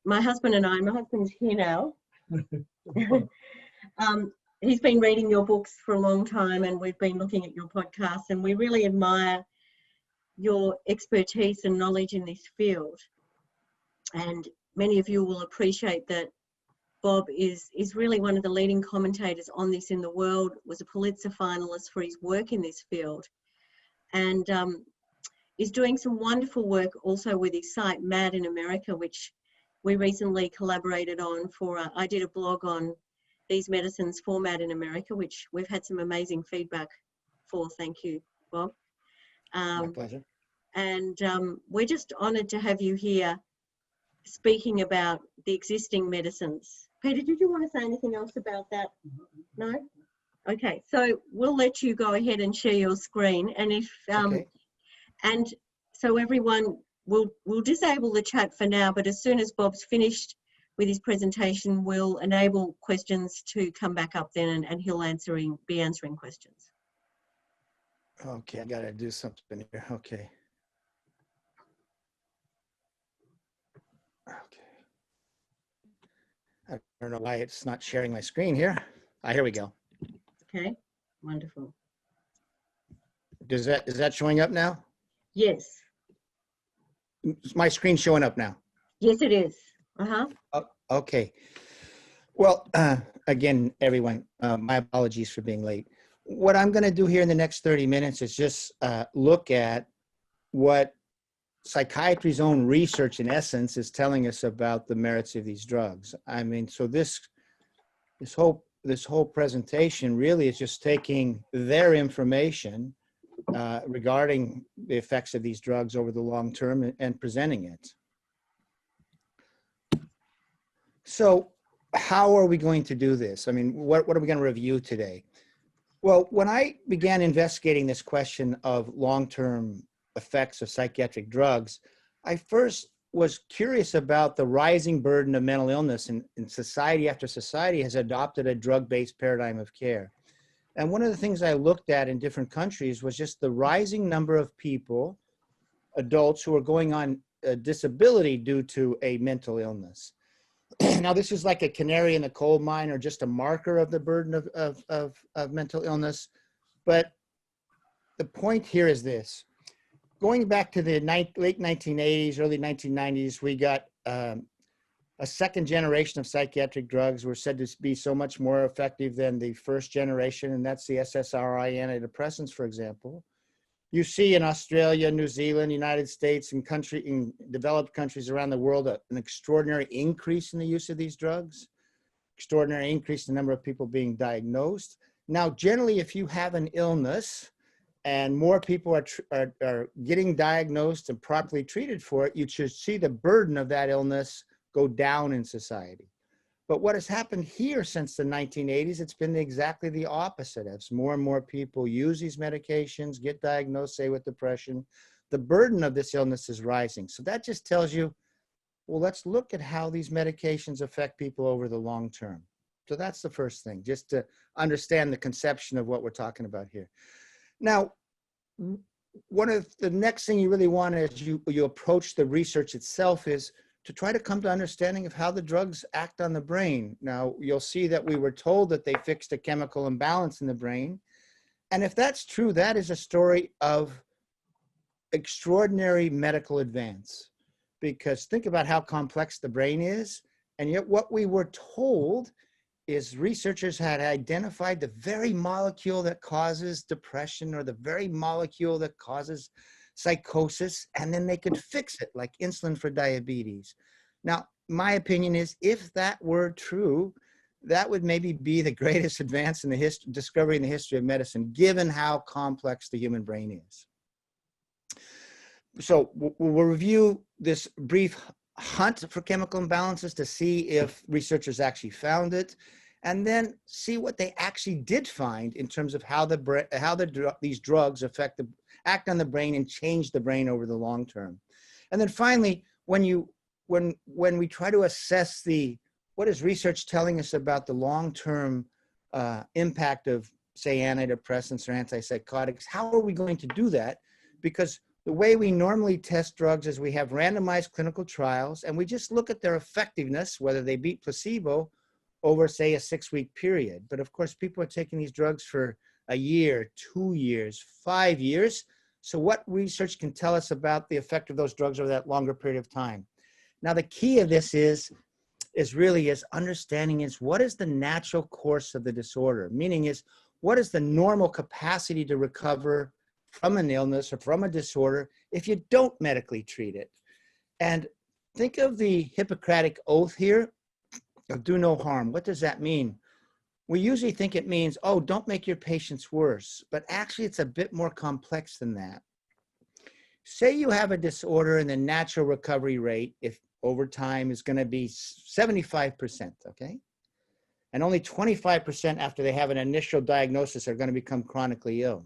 my husband and I, my husband's here now. He's been reading your books for a long time, and we've been looking at your podcast, and we really admire your expertise and knowledge in this field. And many of you will appreciate that Bob is really one of the leading commentators on this in the world, was a Pulitzer finalist for his work in this field, and is doing some wonderful work also with his site MAD in America, which we recently collaborated on for, I did a blog on these medicines for MAD in America, which we've had some amazing feedback for. Thank you, Bob. My pleasure. And we're just honoured to have you here speaking about the existing medicines. Peter, did you want to say anything else about that? No? Okay, so we'll let you go ahead and share your screen. And if Okay. and so everyone, we'll disable the chat for now, but as soon as Bob's finished with his presentation, we'll enable questions to come back up then, and he'll be answering questions. Okay, I gotta do something here. Okay. Okay. I don't know why it's not sharing my screen here. Here we go. Okay, wonderful. Is that showing up now? Yes. Is my screen showing up now? Yes, it is. Uh-huh. Oh, okay. Well, again, everyone, my apologies for being late. What I'm going to do here in the next 30 minutes is just look at what psychiatry's own research, in essence, is telling us about the merits of these drugs. I mean, so this whole presentation really is just taking their information regarding the effects of these drugs over the long term and presenting it. So how are we going to do this? I mean, what are we going to review today? Well, when I began investigating this question of long-term effects of psychiatric drugs, I first was curious about the rising burden of mental illness, and society after society has adopted a drug-based paradigm of care. And one of the things I looked at in different countries was just the rising number of people, adults, who are going on disability due to a mental illness. Now, this is like a canary in the coal mine, or just a marker of the burden of mental illness. But the point here is this. Going back to the late 1980s, early 1990s, we got a second generation of psychiatric drugs were said to be so much more effective than the first generation, and that's the SSRI antidepressants, for example. You see in Australia, New Zealand, United States, and in developed countries around the world, an extraordinary increase in the use of these drugs, extraordinary increase in the number of people being diagnosed. Now, generally, if you have an illness and more people are getting diagnosed and properly treated for it, you should see the burden of that illness go down in society. But what has happened here since the 1980s, it's been exactly the opposite. As more and more people use these medications, get diagnosed, say, with depression, the burden of this illness is rising. So that just tells you, well, let's look at how these medications affect people over the long term. So that's the first thing, just to understand the conception of what we're talking about here. Now, one of the next thing you really want as you approach the research itself is to try to come to understanding of how the drugs act on the brain. Now, you'll see that we were told that they fixed a chemical imbalance in the brain. And if that's true, that is a story of extraordinary medical advance. Because think about how complex the brain is. And yet what we were told is researchers had identified the very molecule that causes depression, or the very molecule that causes psychosis, and then they could fix it, like insulin for diabetes. Now, my opinion is, if that were true, that would maybe be the greatest advance in the discovery in the history of medicine, given how complex the human brain is. So we'll review this brief hunt for chemical imbalances to see if researchers actually found it, and then see what they actually did find in terms of how these drugs act on the brain and change the brain over the long term. And then finally, when we try to assess what is research telling us about the long-term impact of, say, antidepressants or antipsychotics, how are we going to do that? Because The way we normally test drugs is we have randomized clinical trials, and we just look at their effectiveness, whether they beat placebo over, say, a 6-week period. But of course, people are taking these drugs for a year, 2 years, 5 years. So what research can tell us about the effect of those drugs over that longer period of time? Now, the key of this is understanding is what is the natural course of the disorder? Meaning is, what is the normal capacity to recover from an illness or from a disorder if you don't medically treat it? And think of the Hippocratic Oath here of do no harm. What does that mean? We usually think it means, oh, don't make your patients worse, but actually it's a bit more complex than that. Say you have a disorder and the natural recovery rate, if over time, is going to be 75%, okay? And only 25% after they have an initial diagnosis are going to become chronically ill.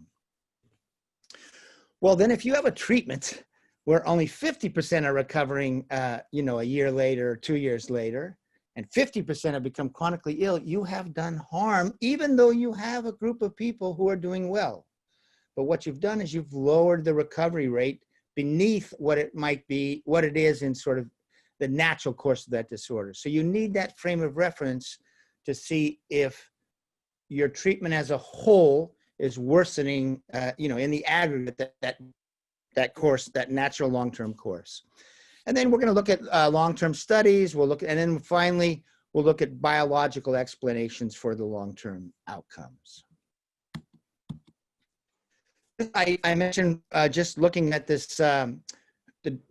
Well, then if you have a treatment where only 50% are recovering, a year later or 2 years later, and 50% have become chronically ill, you have done harm, even though you have a group of people who are doing well. But what you've done is you've lowered the recovery rate beneath what it might be, what it is in sort of the natural course of that disorder. So you need that frame of reference to see if your treatment as a whole is worsening, in the aggregate, that course, that natural long-term course. And then we're going to look at long-term studies. And then finally, we'll look at biological explanations for the long-term outcomes. I mentioned just looking at this, the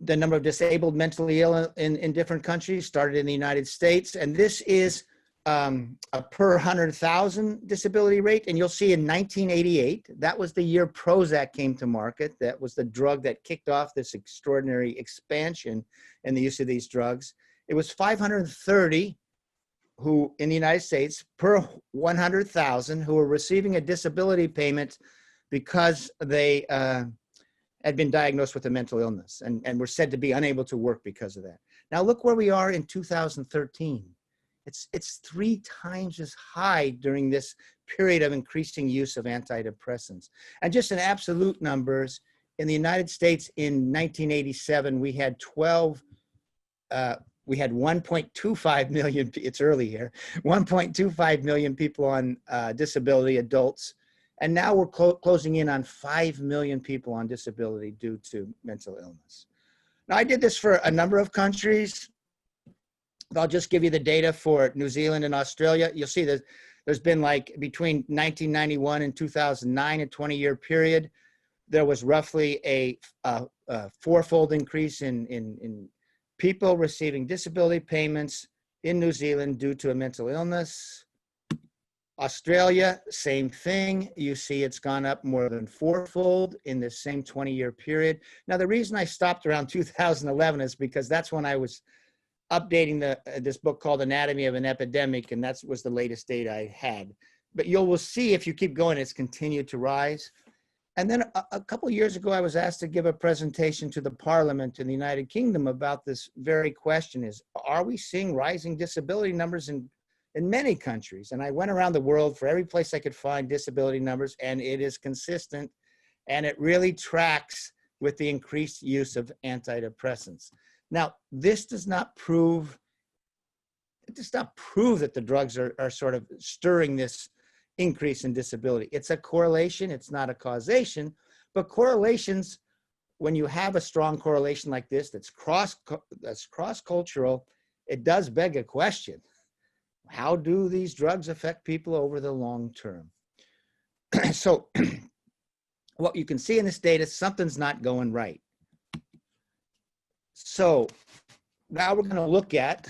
number of disabled mentally ill in different countries, started in the United States. And this is a per 100,000 disability rate. And you'll see in 1988, that was the year Prozac came to market. That was the drug that kicked off this extraordinary expansion in the use of these drugs. It was 530 who in the United States per 100,000 who were receiving a disability payment because they had been diagnosed with a mental illness and were said to be unable to work because of that. Now look where we are in 2013. It's 3 times as high during this period of increasing use of antidepressants. And just in absolute numbers, in the United States in 1987, we had 1.25 million, it's early here, 1.25 million people on disability, adults. And now we're closing in on 5 million people on disability due to mental illness. Now, I did this for a number of countries. I'll just give you the data for New Zealand and Australia. You'll see that there's been, like, between 1991 and 2009, a 20-year period, there was roughly a 4-fold increase in people receiving disability payments in New Zealand due to a mental illness. Australia, same thing. You see it's gone up more than 4-fold in this same 20-year period. Now, the reason I stopped around 2011 is because that's when I was updating this book called Anatomy of an Epidemic, and that was the latest data I had. But you will see if you keep going, it's continued to rise. And then a couple of years ago, I was asked to give a presentation to the Parliament in the United Kingdom about this very question: is, are we seeing rising disability numbers in many countries? And I went around the world for every place I could find disability numbers, and it is consistent, and it really tracks with the increased use of antidepressants. Now, this does not prove that the drugs are sort of stirring this increase in disability. It's a correlation, it's not a causation, but correlations, when you have a strong correlation like this that's cross-cultural, it does beg a question. How do these drugs affect people over the long term? So what you can see in this data, something's not going right. So now we're going to look at,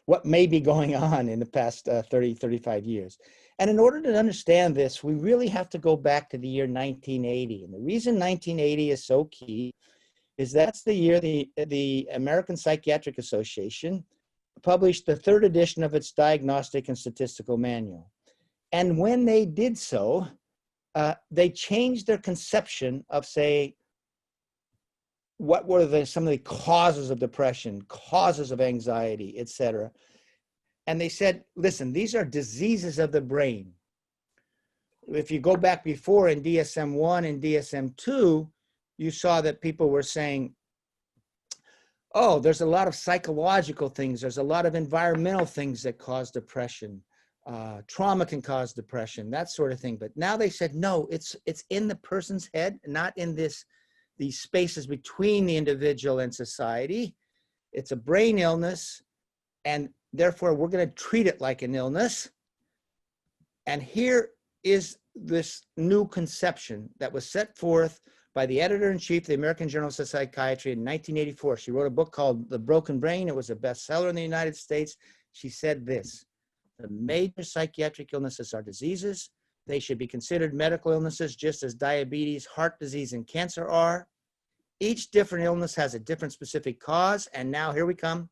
what may be going on in the past 30, 35 years. And in order to understand this, we really have to go back to the year 1980. And the reason 1980 is so key is that's the year the American Psychiatric Association published the 3rd edition of its Diagnostic and Statistical Manual. And when they did so, they changed their conception of, say, what were some of the causes of depression, causes of anxiety, etc. And they said, listen, these are diseases of the brain. if you go back before in DSM-1 and DSM-2, you saw that people were saying, oh, there's a lot of psychological things. There's a lot of environmental things that cause depression. Trauma can cause depression, that sort of thing. But now they said, no, it's in the person's head, not in these spaces between the individual and society. It's a brain illness, and therefore we're going to treat it like an illness. And here is this new conception that was set forth by the editor-in-chief of the American Journal of Psychiatry in 1984. She wrote a book called The Broken Brain. It was a bestseller in the United States. She said this: the major psychiatric illnesses are diseases. They should be considered medical illnesses, just as diabetes, heart disease, and cancer are. Each different illness has a different specific cause. And now here we come.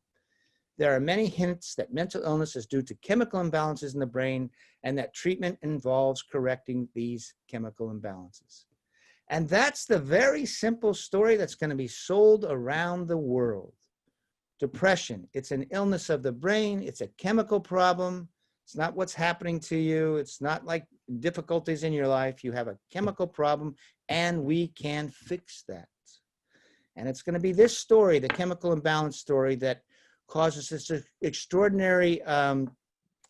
There are many hints that mental illness is due to chemical imbalances in the brain, and that treatment involves correcting these chemical imbalances. And that's the very simple story that's going to be sold around the world. Depression, it's an illness of the brain. It's a chemical problem. It's not what's happening to you. It's not like difficulties in your life. You have a chemical problem, and we can fix that. And it's going to be this story, the chemical imbalance story, that causes this extraordinary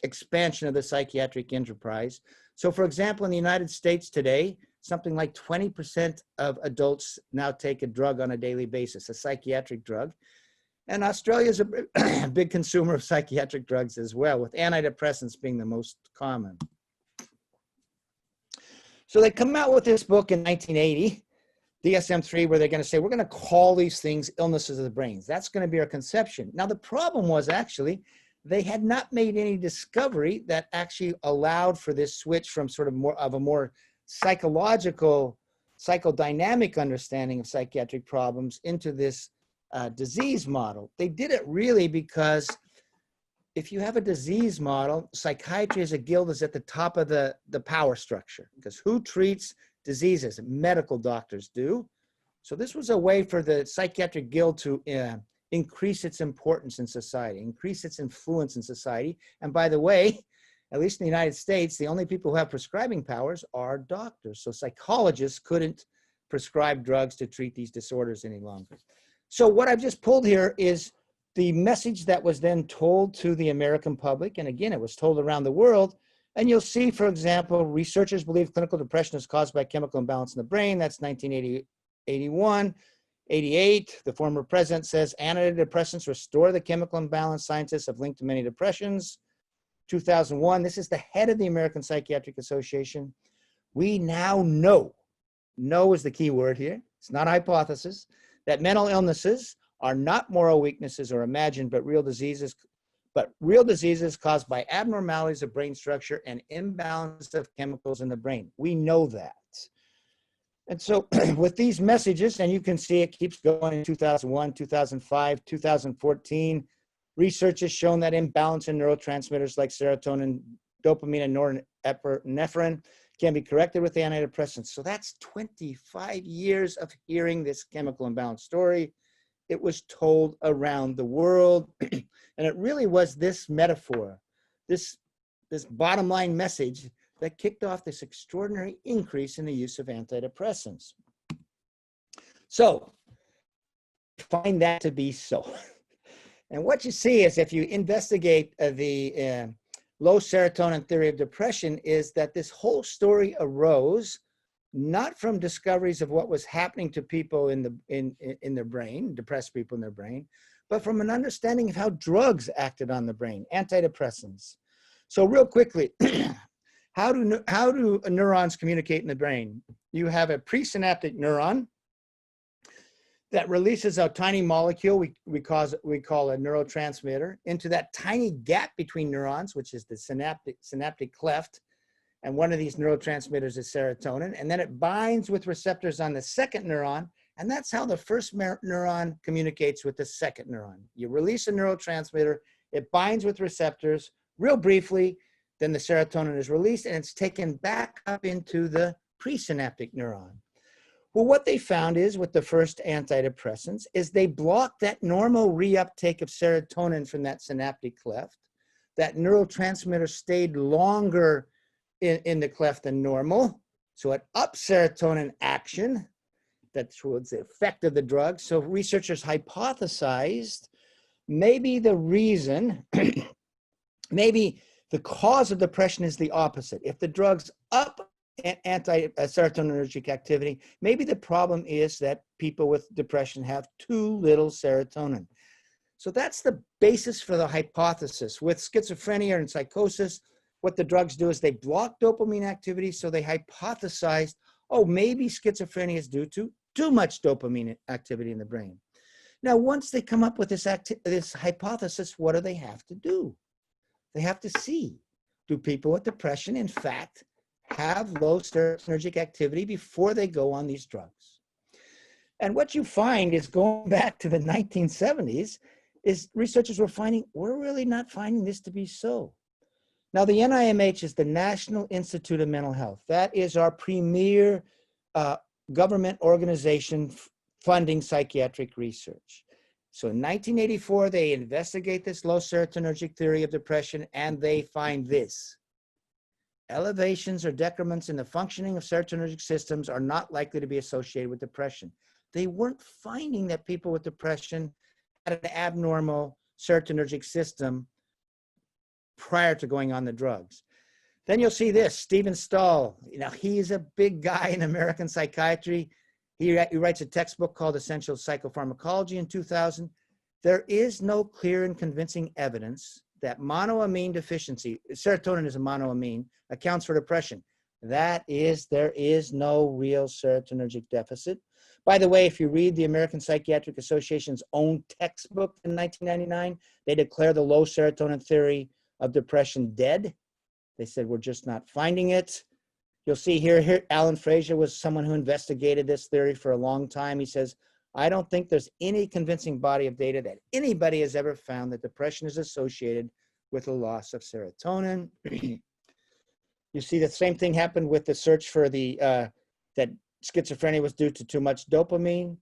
expansion of the psychiatric enterprise. So, for example, in the United States today, something like 20% of adults now take a drug on a daily basis, a psychiatric drug. And Australia is a big consumer of psychiatric drugs as well, with antidepressants being the most common. So they come out with this book in 1980, DSM-3, where they're going to say, we're going to call these things illnesses of the brains. That's going to be our conception. Now, the problem was actually they had not made any discovery that actually allowed for this switch from sort of more of a more psychological, psychodynamic understanding of psychiatric problems into this disease model. They did it really because if you have a disease model, psychiatry as a guild is at the top of the power structure, because who treats diseases? Medical doctors do. So this was a way for the psychiatric guild to increase its importance in society, increase its influence in society. And by the way, at least in the United States, the only people who have prescribing powers are doctors. So psychologists couldn't prescribe drugs to treat these disorders any longer. So what I've just pulled here is the message that was then told to the American public. And again, it was told around the world. And you'll see, for example, researchers believe clinical depression is caused by chemical imbalance in the brain. That's 1981. 88, the former president says antidepressants restore the chemical imbalance. Scientists have linked to many depressions. 2001, this is the head of the American Psychiatric Association. We now know is the key word here, it's not hypothesis, that mental illnesses are not moral weaknesses or imagined, but real diseases caused by abnormalities of brain structure and imbalance of chemicals in the brain. We know that. And so with these messages, and you can see it keeps going in 2001, 2005, 2014, research has shown that imbalance in neurotransmitters like serotonin, dopamine, and norepinephrine can be corrected with antidepressants. So that's 25 years of hearing this chemical imbalance story. It was told around the world. And it really was this metaphor, this bottom line message that kicked off this extraordinary increase in the use of antidepressants. So, find that to be so. And what you see is if you investigate the low serotonin theory of depression is that this whole story arose not from discoveries of what was happening to people in their brain, depressed people in their brain, but from an understanding of how drugs acted on the brain, antidepressants. So real quickly, how do neurons communicate in the brain? You have a presynaptic neuron that releases a tiny molecule we call a neurotransmitter into that tiny gap between neurons, which is the synaptic cleft. And one of these neurotransmitters is serotonin. And then it binds with receptors on the second neuron. And that's how the first neuron communicates with the second neuron. You release a neurotransmitter, it binds with receptors real briefly, then the serotonin is released and it's taken back up into the presynaptic neuron. Well, what they found is with the first antidepressants is they block that normal reuptake of serotonin from that synaptic cleft. That neurotransmitter stayed longer in the cleft than normal. So it ups serotonin action. That's what's the effect of the drug. So researchers hypothesized maybe the reason, maybe the cause of depression is the opposite. If the drugs up anti-serotonergic activity, maybe the problem is that people with depression have too little serotonin. So that's the basis for the hypothesis. With schizophrenia and psychosis, what the drugs do is they block dopamine activity. So they hypothesized, oh, maybe schizophrenia is due to too much dopamine activity in the brain. Now, once they come up with this hypothesis, what do they have to do? They have to see, do people with depression, in fact, have low serotonergic activity before they go on these drugs? And what you find is, going back to the 1970s, is researchers were finding, we're really not finding this to be so. Now, the NIMH is the National Institute of Mental Health. That is our premier government organization funding psychiatric research. So in 1984, they investigate this low serotonergic theory of depression, and they find this: elevations or decrements in the functioning of serotonergic systems are not likely to be associated with depression. They weren't finding that people with depression had an abnormal serotonergic system prior to going on the drugs. Then you'll see this, Stephen Stahl. He's a big guy in American psychiatry. He writes a textbook called Essential Psychopharmacology in 2000. There is no clear and convincing evidence that monoamine deficiency, serotonin is a monoamine, accounts for depression. That is, there is no real serotonergic deficit. By the way, if you read the American Psychiatric Association's own textbook in 1999, they declare the low serotonin theory of depression dead. They said, we're just not finding it. You'll see here, Alan Fraser was someone who investigated this theory for a long time. He says, I don't think there's any convincing body of data that anybody has ever found that depression is associated with a loss of serotonin. You see the same thing happened with the search for that schizophrenia was due to too much dopamine.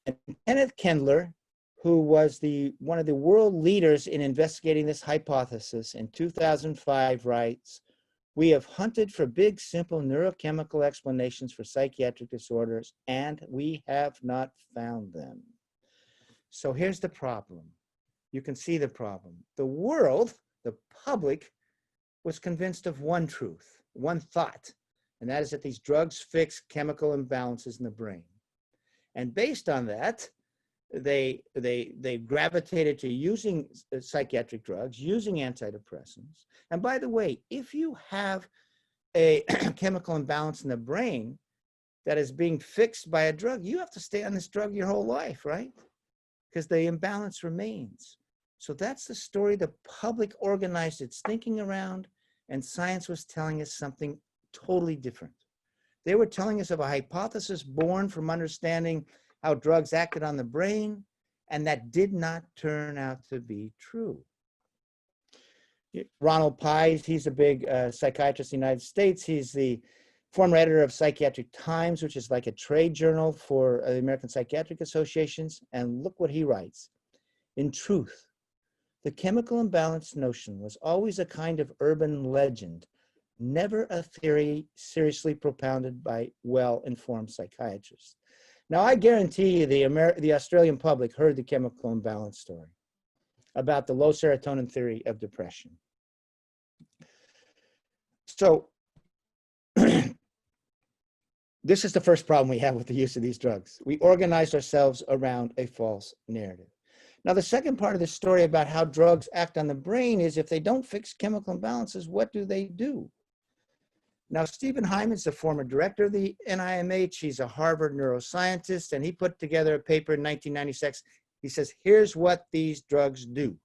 And Kenneth Kendler, who was one of the world leaders in investigating this hypothesis, in 2005 writes, we have hunted for big, simple neurochemical explanations for psychiatric disorders, and we have not found them. So here's the problem. You can see the problem. The world, the public, was convinced of one truth, one thought, and that is that these drugs fix chemical imbalances in the brain. And based on that, they gravitated to using psychiatric drugs, using antidepressants. And by the way, if you have a chemical imbalance in the brain that is being fixed by a drug, you have to stay on this drug your whole life, right? Because the imbalance remains. So that's the story the public organized its thinking around, and science was telling us something totally different. They were telling us of a hypothesis born from understanding how drugs acted on the brain, and that did not turn out to be true. Ronald Pies, he's a big psychiatrist in the United States. He's the former editor of Psychiatric Times, which is like a trade journal for the American Psychiatric Associations. And look what he writes. In truth, the chemical imbalance notion was always a kind of urban legend, never a theory seriously propounded by well-informed psychiatrists. Now, I guarantee you the Australian public heard the chemical imbalance story about the low serotonin theory of depression. So this is the first problem we have with the use of these drugs. We organized ourselves around a false narrative. Now, the second part of the story about how drugs act on the brain is if they don't fix chemical imbalances, what do they do? Now, Stephen Hyman's the former director of the NIMH. He's a Harvard neuroscientist, and he put together a paper in 1996. He says, here's what these drugs do.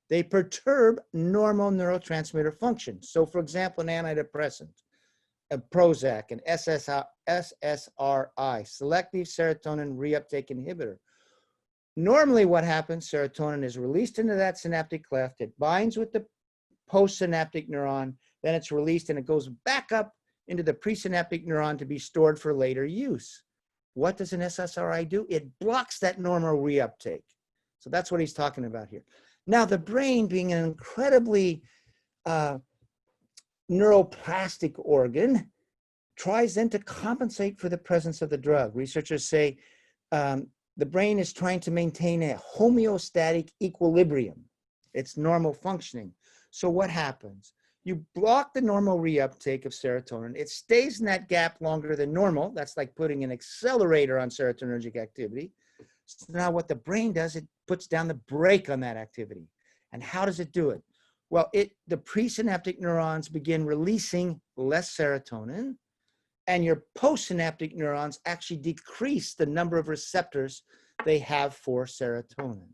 They perturb normal neurotransmitter function. So, for example, an antidepressant, a Prozac, an SSRI, selective serotonin reuptake inhibitor. Normally what happens, serotonin is released into that synaptic cleft. It binds with the postsynaptic neuron. Then it's released and it goes back up into the presynaptic neuron to be stored for later use. What does an SSRI do? It blocks that normal reuptake. So that's what he's talking about here. Now, the brain being an incredibly neuroplastic organ tries then to compensate for the presence of the drug. Researchers say the brain is trying to maintain a homeostatic equilibrium. It's normal functioning. So what happens? You block the normal reuptake of serotonin. It stays in that gap longer than normal. That's like putting an accelerator on serotonergic activity. So now what the brain does, it puts down the brake on that activity. And how does it do it? Well, the presynaptic neurons begin releasing less serotonin, and your postsynaptic neurons actually decrease the number of receptors they have for serotonin.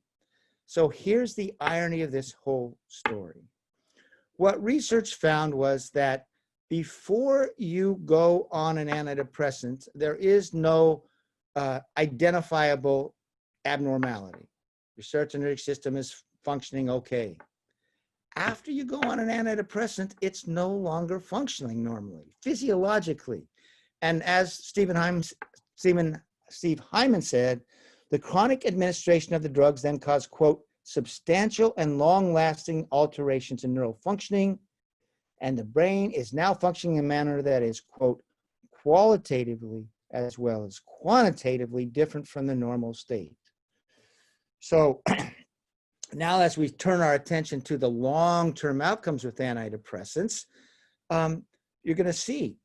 So here's the irony of this whole story. What research found was that before you go on an antidepressant, there is no identifiable abnormality. Your serotonergic system is functioning okay. After you go on an antidepressant, it's no longer functioning normally, physiologically. And as Steve Hyman said, the chronic administration of the drugs then caused, quote, substantial and long-lasting alterations in neural functioning, and the brain is now functioning in a manner that is, quote, qualitatively as well as quantitatively different from the normal state. So now as we turn our attention to the long-term outcomes with antidepressants, you're going to see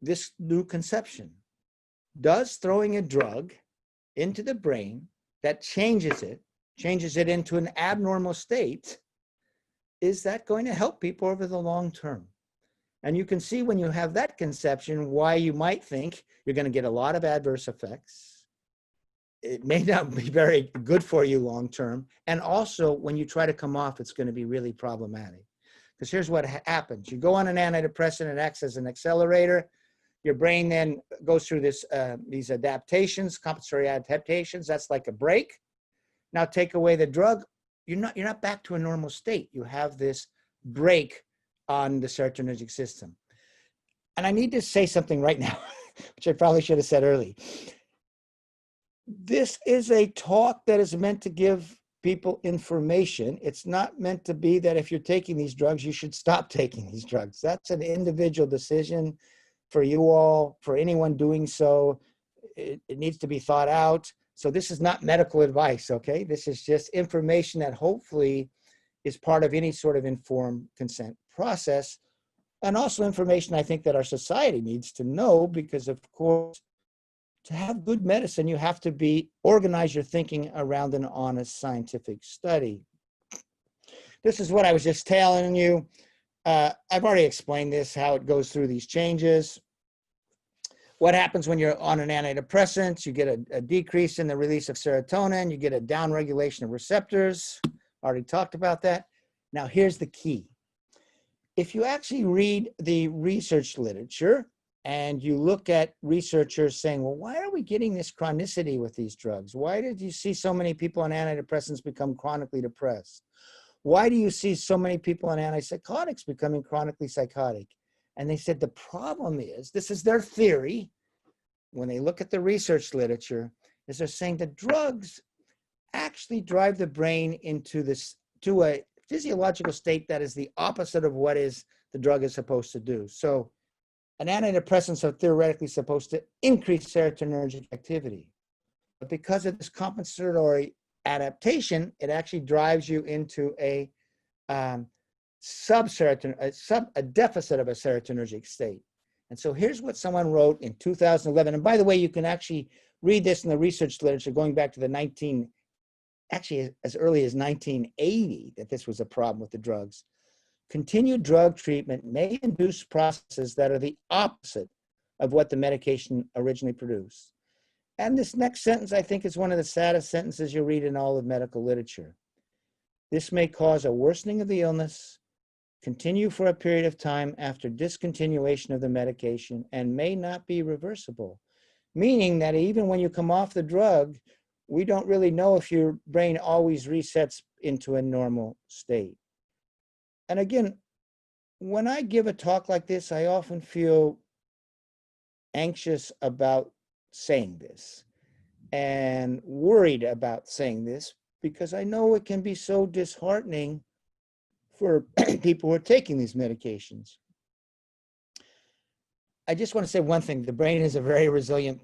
this new conception. Does throwing a drug into the brain that changes it into an abnormal state, is that going to help people over the long term? And you can see when you have that conception why you might think you're going to get a lot of adverse effects. It may not be very good for you long term. And also when you try to come off, it's going to be really problematic. Because here's what happens. You go on an antidepressant, it acts as an accelerator. Your brain then goes through these adaptations, compensatory adaptations. That's like a brake. Now take away the drug, you're not back to a normal state. You have this brake on the serotonergic system. And I need to say something right now, which I probably should have said early. This is a talk that is meant to give people information. It's not meant to be that if you're taking these drugs, you should stop taking these drugs. That's an individual decision for you all, for anyone doing so. It needs to be thought out. So this is not medical advice, okay? This is just information that hopefully is part of any sort of informed consent process. And also information I think that our society needs to know, because of course, to have good medicine, you have to organize your thinking around an honest scientific study. This is what I was just telling you. I've already explained this, how it goes through these changes. What happens when you're on an antidepressant? You get a decrease in the release of serotonin. You get a downregulation of receptors. Already talked about that. Now, here's the key. If you actually read the research literature and you look at researchers saying, well, why are we getting this chronicity with these drugs? Why did you see so many people on antidepressants become chronically depressed? Why do you see so many people on antipsychotics becoming chronically psychotic? And they said the problem is, this is their theory, when they look at the research literature, is they're saying the drugs actually drive the brain into to a physiological state that is the opposite of what the drug is supposed to do. So an antidepressants are theoretically supposed to increase serotonergic activity. But because of this compensatory adaptation, it actually drives you into a deficit of a serotonergic state. And so here's what someone wrote in 2011. And by the way, you can actually read this in the research literature going back to actually as early as 1980, that this was a problem with the drugs. Continued drug treatment may induce processes that are the opposite of what the medication originally produced. And this next sentence, I think, is one of the saddest sentences you read in all of medical literature. This may cause a worsening of the illness, continue for a period of time after discontinuation of the medication, and may not be reversible. Meaning that even when you come off the drug, we don't really know if your brain always resets into a normal state. And again, when I give a talk like this, I often feel anxious about saying this and worried about saying this, because I know it can be so disheartening for people who are taking these medications. I just want to say one thing. The brain is a very resilient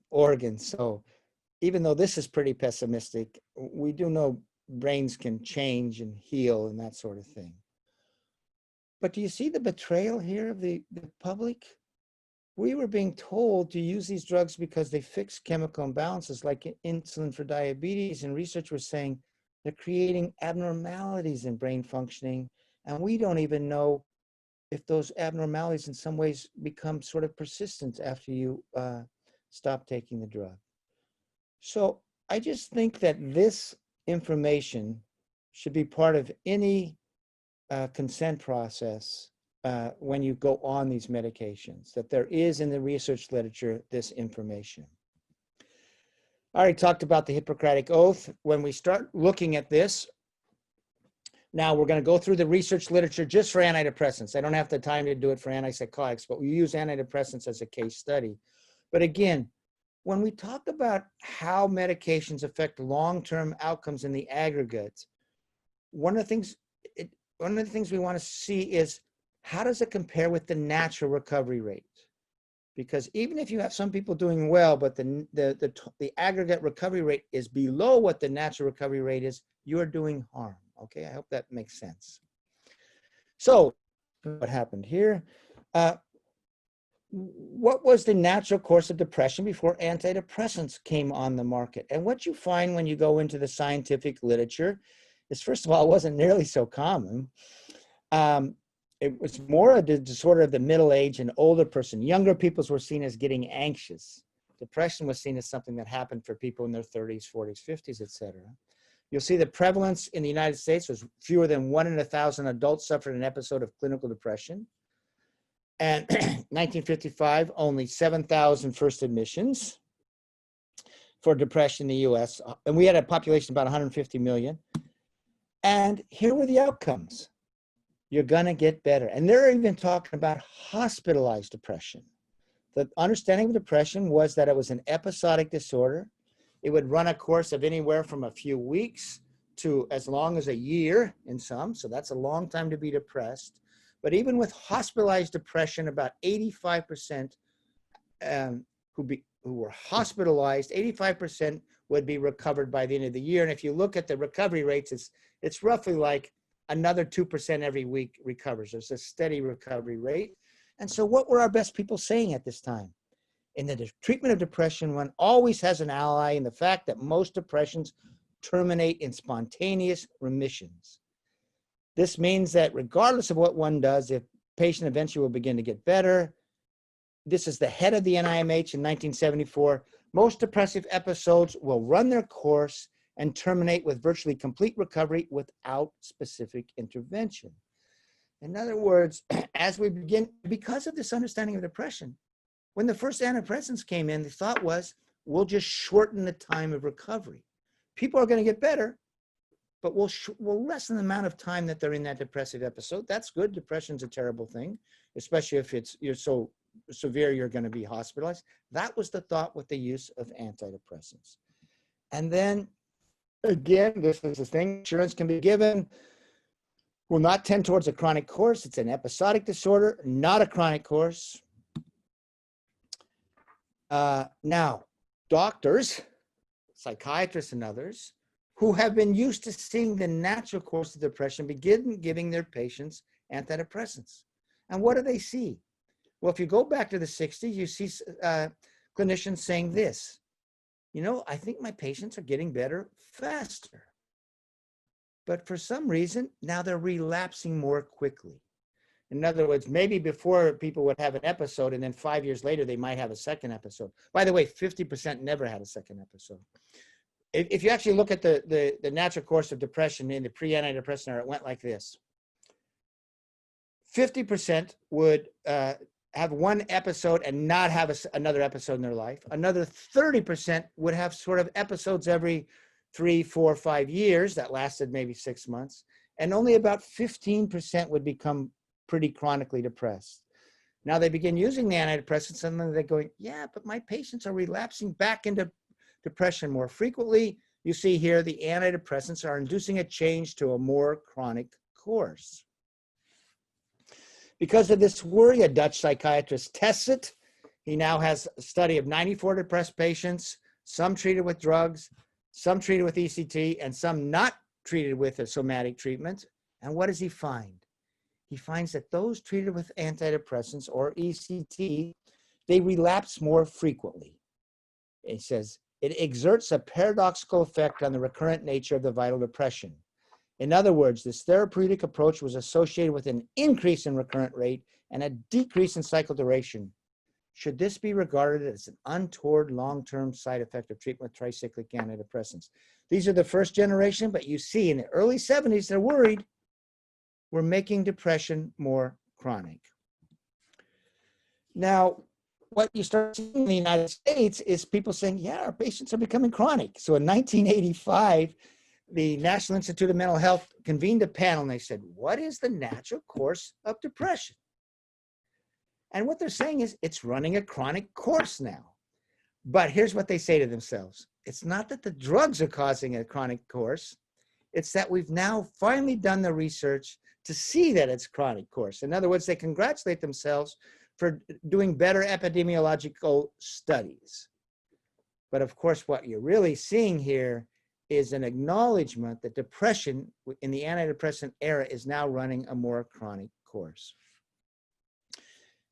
organ. So even though this is pretty pessimistic, we do know brains can change and heal and that sort of thing. But do you see the betrayal here of the public? We were being told to use these drugs because they fix chemical imbalances like insulin for diabetes, and research was saying they're creating abnormalities in brain functioning, and we don't even know if those abnormalities in some ways become sort of persistent after you stop taking the drug. So I just think that this information should be part of any consent process when you go on these medications, that there is in the research literature this information. I already talked about the Hippocratic Oath. When we start looking at this, now we're going to go through the research literature just for antidepressants. I don't have the time to do it for antipsychotics, but we use antidepressants as a case study. But again, when we talk about how medications affect long-term outcomes in the aggregate, one of the things we want to see is how does it compare with the natural recovery rate? Because even if you have some people doing well, but the aggregate recovery rate is below what the natural recovery rate is, you're doing harm. Okay, I hope that makes sense. So what happened here? What was the natural course of depression before antidepressants came on the market? And what you find when you go into the scientific literature is, first of all, it wasn't nearly so common. It was more a disorder of the middle age and older person. Younger people were seen as getting anxious. Depression was seen as something that happened for people in their 30s, 40s, 50s, etc. You'll see the prevalence in the United States was fewer than 1 in 1,000 adults suffered an episode of clinical depression. And 1955, only 7,000 first admissions for depression in the US. And we had a population of about 150 million. And here were the outcomes. You're going to get better. And they're even talking about hospitalized depression. The understanding of depression was that it was an episodic disorder. It would run a course of anywhere from a few weeks to as long as a year in some. So that's a long time to be depressed. But even with hospitalized depression, about 85% who were hospitalized, 85% would be recovered by the end of the year. And if you look at the recovery rates, it's roughly like another 2% every week recovers. There's a steady recovery rate. And so what were our best people saying at this time? In the treatment of depression, one always has an ally in the fact that most depressions terminate in spontaneous remissions. This means that regardless of what one does, the patient eventually will begin to get better. This is the head of the NIMH in 1974. Most depressive episodes will run their course and terminate with virtually complete recovery without specific intervention. In other words, as we begin, because of this understanding of depression, when the first antidepressants came in, the thought was, we'll just shorten the time of recovery. People are going to get better, but we'll lessen the amount of time that they're in that depressive episode. That's good. Depression's a terrible thing, especially if you're so severe you're going to be hospitalized. That was the thought with the use of antidepressants. And then, again, this is the thing, insurance can be given, will not tend towards a chronic course. It's an episodic disorder, not a chronic course. Now, doctors, psychiatrists and others who have been used to seeing the natural course of depression begin giving their patients antidepressants. And what do they see? Well, if you go back to the 60s, you see clinicians saying this, I think my patients are getting better faster. But for some reason, now they're relapsing more quickly. In other words, maybe before people would have an episode and then 5 years later, they might have a second episode. By the way, 50% never had a second episode. If you actually look at the natural course of depression in the pre-antidepressant era, it went like this. 50% would have one episode and not have another episode in their life. Another 30% would have sort of episodes every 3, 4, 5 years that lasted maybe 6 months. And only about 15% would become pretty chronically depressed. Now they begin using the antidepressants and then they're going, yeah, but my patients are relapsing back into depression more frequently. You see here, the antidepressants are inducing a change to a more chronic course. Because of this worry, a Dutch psychiatrist tests it. He now has a study of 94 depressed patients, some treated with drugs, some treated with ECT, and some not treated with a somatic treatment. And what does he find? He finds that those treated with antidepressants or ECT, they relapse more frequently. He says, it exerts a paradoxical effect on the recurrent nature of the vital depression. In other words, this therapeutic approach was associated with an increase in recurrent rate and a decrease in cycle duration. Should this be regarded as an untoward long-term side effect of treatment with tricyclic antidepressants? These are the first generation, but you see in the early 70s, they're worried we're making depression more chronic. Now, what you start seeing in the United States is people saying, yeah, our patients are becoming chronic. So in 1985, the National Institute of Mental Health convened a panel and they said, what is the natural course of depression? And what they're saying is it's running a chronic course now. But here's what they say to themselves. It's not that the drugs are causing a chronic course. It's that we've now finally done the research to see that it's chronic course. In other words, they congratulate themselves for doing better epidemiological studies. But of course, what you're really seeing here is an acknowledgement that depression in the antidepressant era is now running a more chronic course.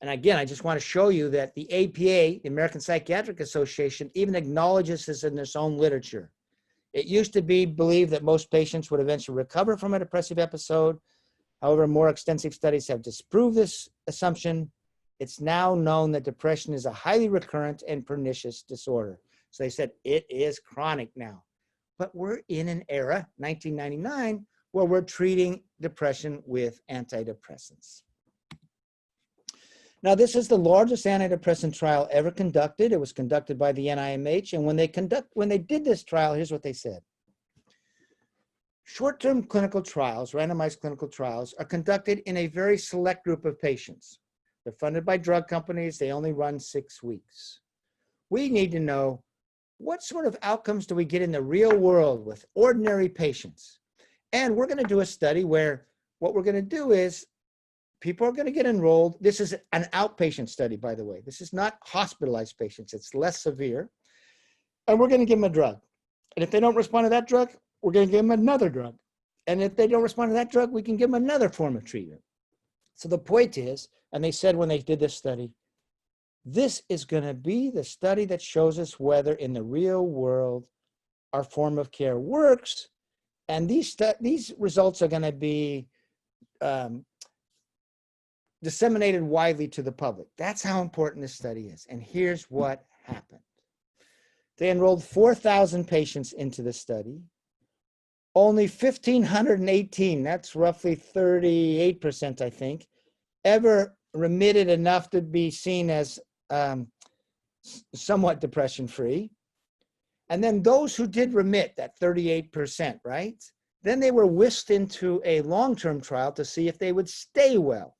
And again, I just want to show you that the APA, the American Psychiatric Association, even acknowledges this in its own literature. It used to be believed that most patients would eventually recover from a depressive episode. However, more extensive studies have disproved this assumption. It's now known that depression is a highly recurrent and pernicious disorder. So they said it is chronic now. But we're in an era, 1999, where we're treating depression with antidepressants. Now, this is the largest antidepressant trial ever conducted. It was conducted by the NIMH. And when they did this trial, here's what they said. Short-term clinical trials, randomized clinical trials, are conducted in a very select group of patients. They're funded by drug companies. They only run 6 weeks. We need to know what sort of outcomes do we get in the real world with ordinary patients. And we're going to do a study where what we're going to do is people are going to get enrolled. This is an outpatient study, by the way. This is not hospitalized patients. It's less severe. And we're going to give them a drug. And if they don't respond to that drug, we're going to give them another drug. And if they don't respond to that drug, we can give them another form of treatment. So the point is, and they said when they did this study, this is going to be the study that shows us whether in the real world our form of care works. And these results are going to be disseminated widely to the public. That's how important this study is. And here's what happened. They enrolled 4,000 patients into the study. Only 1,518, that's roughly 38%, I think, ever remitted enough to be seen as somewhat depression-free. And then those who did remit, that 38%, right? Then they were whisked into a long-term trial to see if they would stay well.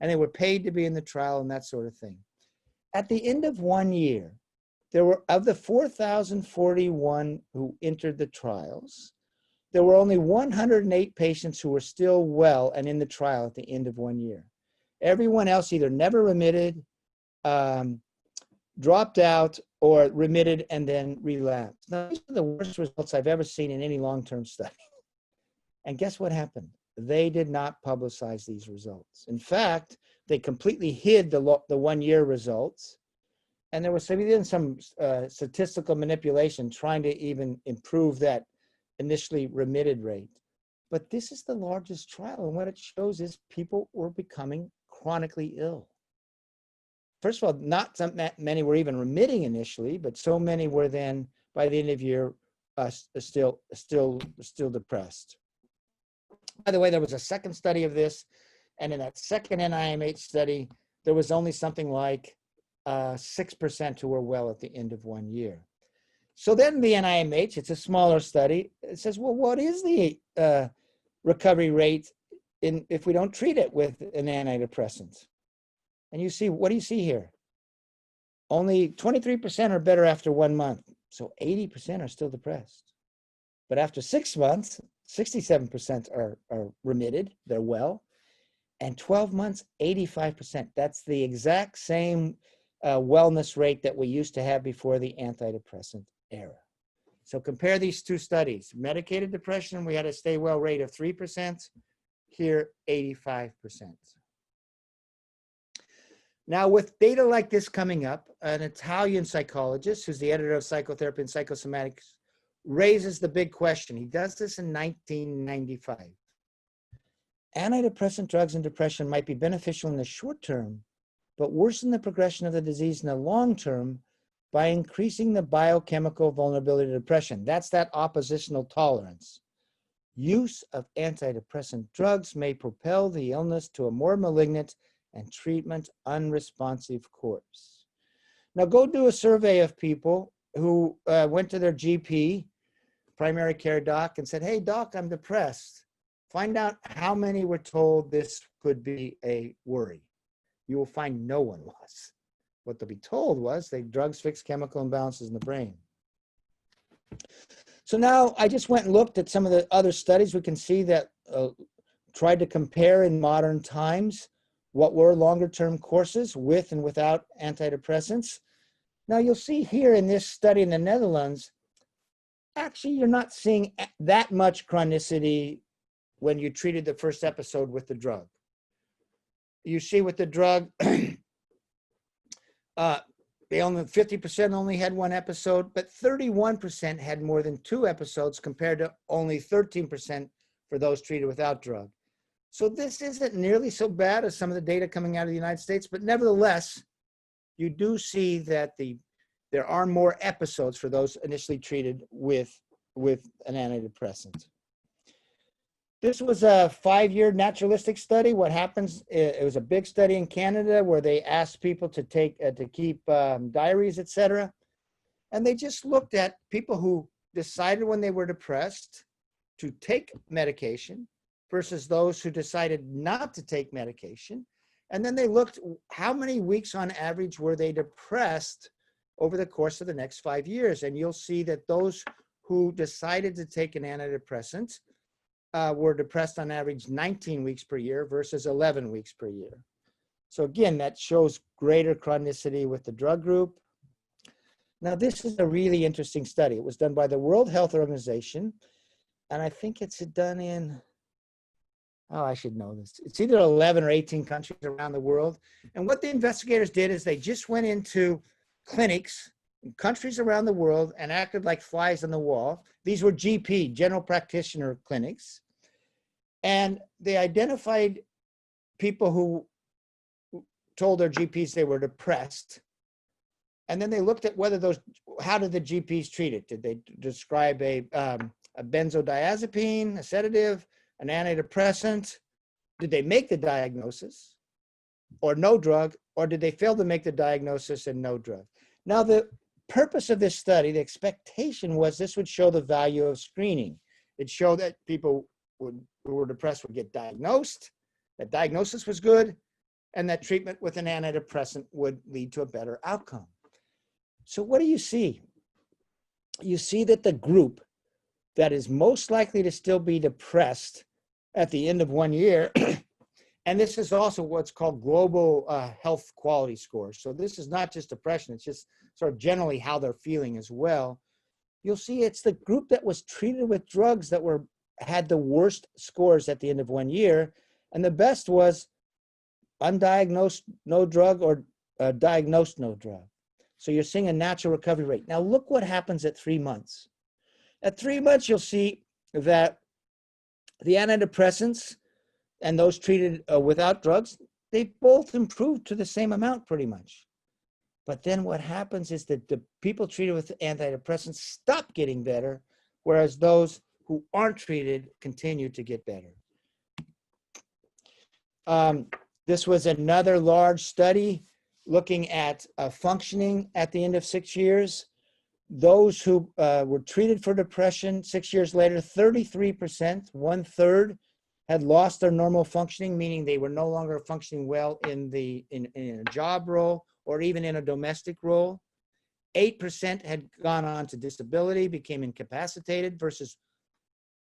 And they were paid to be in the trial and that sort of thing. At the end of 1 year, there were, of the 4,041 who entered the trials, there were only 108 patients who were still well and in the trial at the end of 1 year. Everyone else either never remitted, dropped out, or remitted and then relapsed. Now, these are the worst results I've ever seen in any long-term study. And guess what happened? They did not publicize these results. In fact, they completely hid the 1 year results. And there was even some statistical manipulation trying to even improve that initially remitted rate. But this is the largest trial. And what it shows is people were becoming chronically ill. First of all, not many were even remitting initially, but so many were then, by the end of the year, still depressed. By the way, there was a second study of this, and in that second NIMH study, there was only something like 6% who were well at the end of 1 year. So then the NIMH, it's a smaller study, it says, well, what is the recovery rate if we don't treat it with an antidepressant? And you see, what do you see here? Only 23% are better after 1 month. So 80% are still depressed. But after 6 months, 67% are remitted, they're well. And 12 months, 85%. That's the exact same wellness rate that we used to have before the antidepressant era. So compare these two studies. Medicated depression, we had a stay well rate of 3%. Here, 85%. Now, with data like this coming up, an Italian psychologist who's the editor of Psychotherapy and Psychosomatics raises the big question. He does this in 1995. Antidepressant drugs and depression might be beneficial in the short term, but worsen the progression of the disease in the long term by increasing the biochemical vulnerability to depression. That's that oppositional tolerance. Use of antidepressant drugs may propel the illness to a more malignant and treatment unresponsive course. Now go do a survey of people who went to their GP, primary care doc, and said, hey doc, I'm depressed. Find out how many were told this could be a worry. You will find no one was. What they'll be told was drugs fix chemical imbalances in the brain. So now I just went and looked at some of the other studies. We can see that tried to compare in modern times what were longer-term courses with and without antidepressants. Now you'll see here in this study in the Netherlands, actually you're not seeing that much chronicity when you treated the first episode with the drug. You see with the drug, they only 50% only had one episode, but 31% had more than 2 episodes compared to only 13% for those treated without drug. So this isn't nearly so bad as some of the data coming out of the United States, but nevertheless, you do see that there are more episodes for those initially treated with an antidepressant. This was a 5-year naturalistic study. What happens, it was a big study in Canada where they asked people to keep diaries, etc. And they just looked at people who decided when they were depressed to take medication versus those who decided not to take medication. And then they looked how many weeks on average were they depressed over the course of the next 5 years. And you'll see that those who decided to take an antidepressant were depressed on average 19 weeks per year versus 11 weeks per year. So again, that shows greater chronicity with the drug group. Now, this is a really interesting study. It was done by the World Health Organization, and I think it's done in, oh, I should know this. It's either 11 or 18 countries around the world. And what the investigators did is they just went into clinics in countries around the world and acted like flies on the wall. These were GP, general practitioner clinics. And they identified people who told their GPs they were depressed. And then they looked at how did the GPs treat it? Did they describe a benzodiazepine, a sedative, an antidepressant? Did they make the diagnosis or no drug, or did they fail to make the diagnosis and no drug? Now, the purpose of this study, the expectation was this would show the value of screening. It showed that people who were depressed would get diagnosed, that diagnosis was good, and that treatment with an antidepressant would lead to a better outcome. So what do you see? You see that the group that is most likely to still be depressed at the end of 1 year, and this is also what's called global health quality score. So this is not just depression, it's just sort of generally how they're feeling as well. You'll see it's the group that was treated with drugs that had the worst scores at the end of 1 year, and the best was undiagnosed, no drug, or diagnosed, no drug. So you're seeing a natural recovery rate. Now look what happens at 3 months. At 3 months, you'll see that the antidepressants and those treated without drugs, they both improved to the same amount pretty much. But then what happens is that the people treated with antidepressants stop getting better, whereas those who aren't treated continue to get better. This was another large study looking at functioning at the end of 6 years. Those who were treated for depression 6 years later, 33%, 1/3, had lost their normal functioning, meaning they were no longer functioning well in a job role or even in a domestic role. 8% had gone on to disability, became incapacitated, versus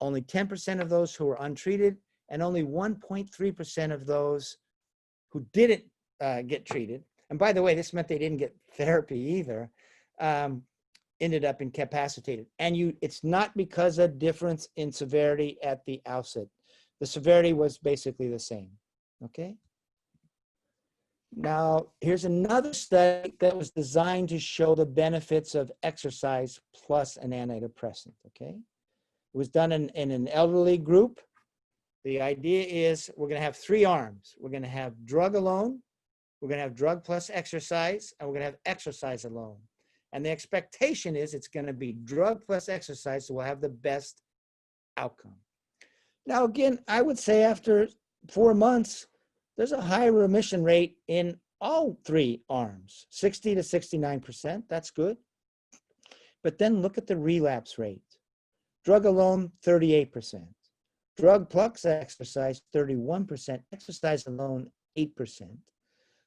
only 10% of those who were untreated, and only 1.3% of those who didn't get treated, and by the way, this meant they didn't get therapy either, ended up incapacitated. And it's not because of difference in severity at the outset. The severity was basically the same, okay? Now, here's another study that was designed to show the benefits of exercise plus an antidepressant, okay? It was done in an elderly group. The idea is we're going to have 3 arms. We're going to have drug alone, we're going to have drug plus exercise, and we're going to have exercise alone. And the expectation is it's going to be drug plus exercise, so we'll have the best outcome. Now, again, I would say after 4 months, there's a high remission rate in all 3 arms, 60 to 69%. That's good. But then look at the relapse rate. Drug alone, 38%. Drug plus exercise, 31%. Exercise alone, 8%.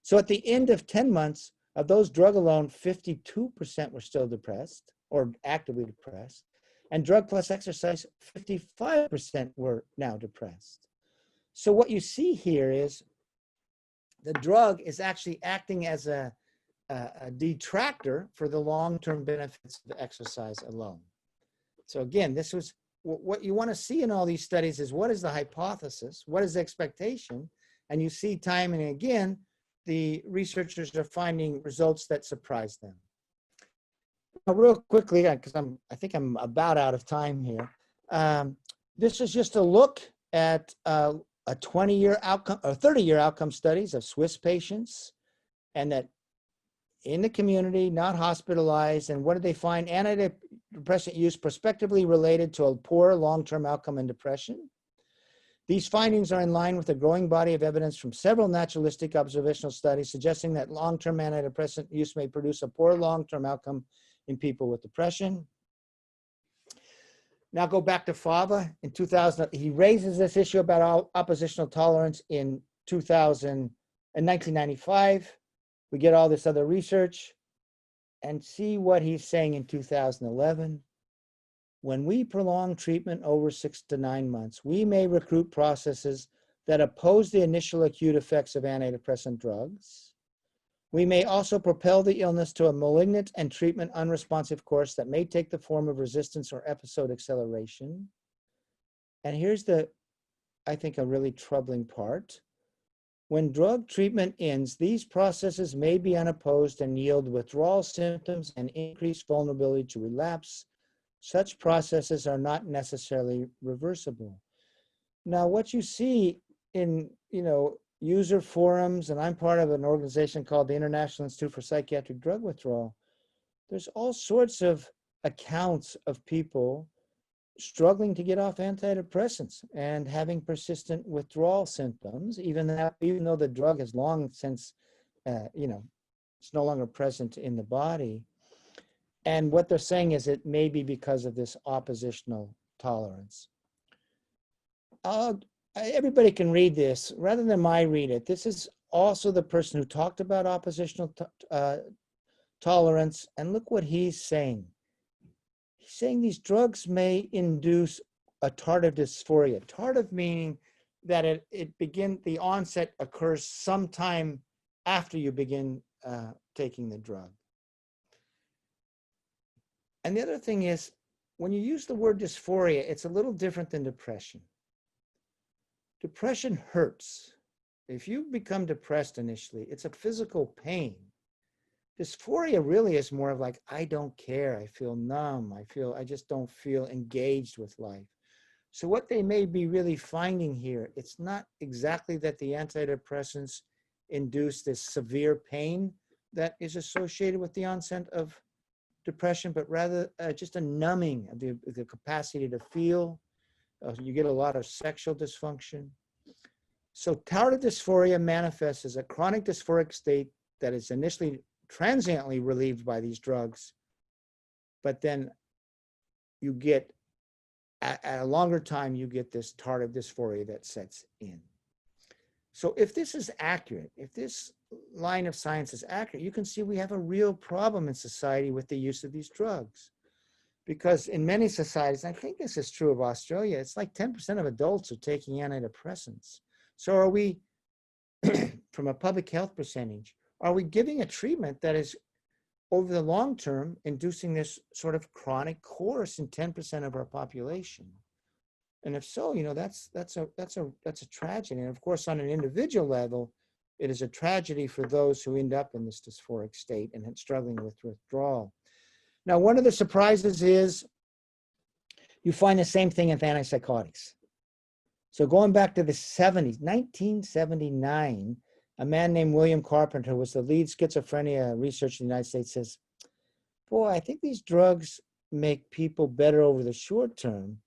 So at the end of 10 months, of those drug alone, 52% were still depressed or actively depressed. And drug plus exercise, 55% were now depressed. So what you see here is the drug is actually acting as a detractor for the long-term benefits of exercise alone. So again, this was what you want to see in all these studies is what is the hypothesis, what is the expectation, and you see time and again, the researchers are finding results that surprise them. Now, real quickly, because I think I'm about out of time here. This is just a look at a 20-year outcome or 30-year outcome studies of Swiss patients, and that in the community, not hospitalized. And what did they find? Antidepressant use prospectively related to a poor long-term outcome in depression. These findings are in line with a growing body of evidence from several naturalistic observational studies suggesting that long-term antidepressant use may produce a poor long-term outcome in people with depression. Now go back to Fava in 2000. He raises this issue about oppositional tolerance in 1995. We get all this other research and see what he's saying in 2011. When we prolong treatment over 6 to 9 months, we may recruit processes that oppose the initial acute effects of antidepressant drugs. We may also propel the illness to a malignant and treatment unresponsive course that may take the form of resistance or episode acceleration. And here's I think, a really troubling part. When drug treatment ends, these processes may be unopposed and yield withdrawal symptoms and increased vulnerability to relapse. Such processes are not necessarily reversible. Now, what you see in, user forums, and I'm part of an organization called the International Institute for Psychiatric Drug Withdrawal, there's all sorts of accounts of people struggling to get off antidepressants and having persistent withdrawal symptoms, even though the drug has long since, it's no longer present in the body. And what they're saying is it may be because of this oppositional tolerance. Everybody can read this. Rather than I read it, this is also the person who talked about oppositional tolerance. And look what he's saying. He's saying these drugs may induce a tardive dysphoria. Tardive meaning that the onset occurs sometime after you begin taking the drug. And the other thing is, when you use the word dysphoria, it's a little different than depression. Depression hurts. If you become depressed initially, it's a physical pain. Dysphoria really is more of like, I don't care, I feel numb, I just don't feel engaged with life. So what they may be really finding here, it's not exactly that the antidepressants induce this severe pain that is associated with the onset of depression, but rather just a numbing of the capacity to feel. You get a lot of sexual dysfunction. So tardive dysphoria manifests as a chronic dysphoric state that is initially transiently relieved by these drugs, but then you get, at a longer time, you get this tardive dysphoria that sets in. So if this is accurate, if this line of science is accurate, you can see we have a real problem in society with the use of these drugs. Because in many societies, I think this is true of Australia, it's like 10% of adults are taking antidepressants. So are we, from a public health percentage, are we giving a treatment that is over the long term inducing this sort of chronic course in 10% of our population? And if so, that's a tragedy. And of course, on an individual level, it is a tragedy for those who end up in this dysphoric state and struggling with withdrawal. Now, one of the surprises is you find the same thing with antipsychotics. So going back to the 70s, 1979, a man named William Carpenter, who was the lead schizophrenia researcher in the United States, says, boy, I think these drugs make people better over the short term,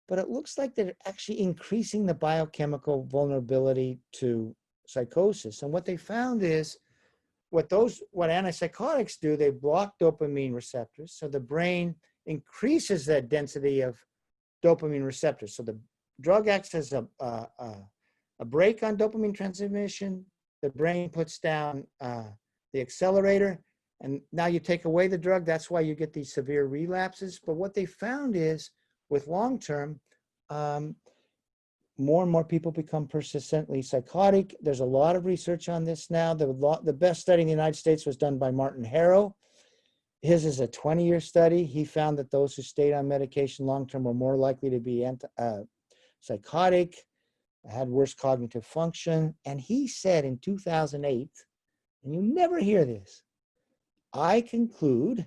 but it looks like they're actually increasing the biochemical vulnerability to psychosis. And what they found is what antipsychotics do, they block dopamine receptors. So the brain increases that density of dopamine receptors. So the drug acts as a brake on dopamine transmission. The brain puts down the accelerator, and now you take away the drug. That's why you get these severe relapses. But what they found is with long-term, more and more people become persistently psychotic. There's a lot of research on this now. The best study in the United States was done by Martin Harrow. His is a 20-year study. He found that those who stayed on medication long-term were more likely to be psychotic, had worse cognitive function. And he said in 2008, and you never hear this, I conclude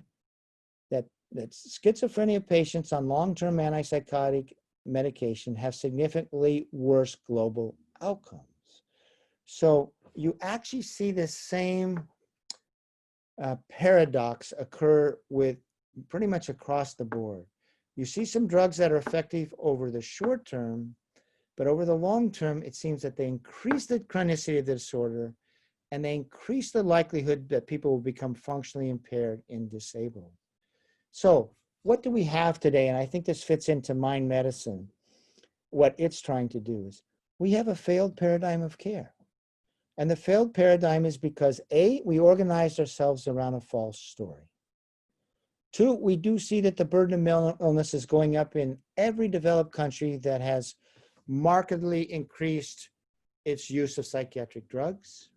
that schizophrenia patients on long-term antipsychotic medication have significantly worse global outcomes. So you actually see this same paradox occur with pretty much across the board. You see some drugs that are effective over the short term, but over the long term, it seems that they increase the chronicity of the disorder and they increase the likelihood that people will become functionally impaired and disabled. So what do we have today? And I think this fits into mind medicine. What it's trying to do is we have a failed paradigm of care. And the failed paradigm is because A, we organized ourselves around a false story. Two, we do see that the burden of mental illness is going up in every developed country that has markedly increased its use of psychiatric drugs.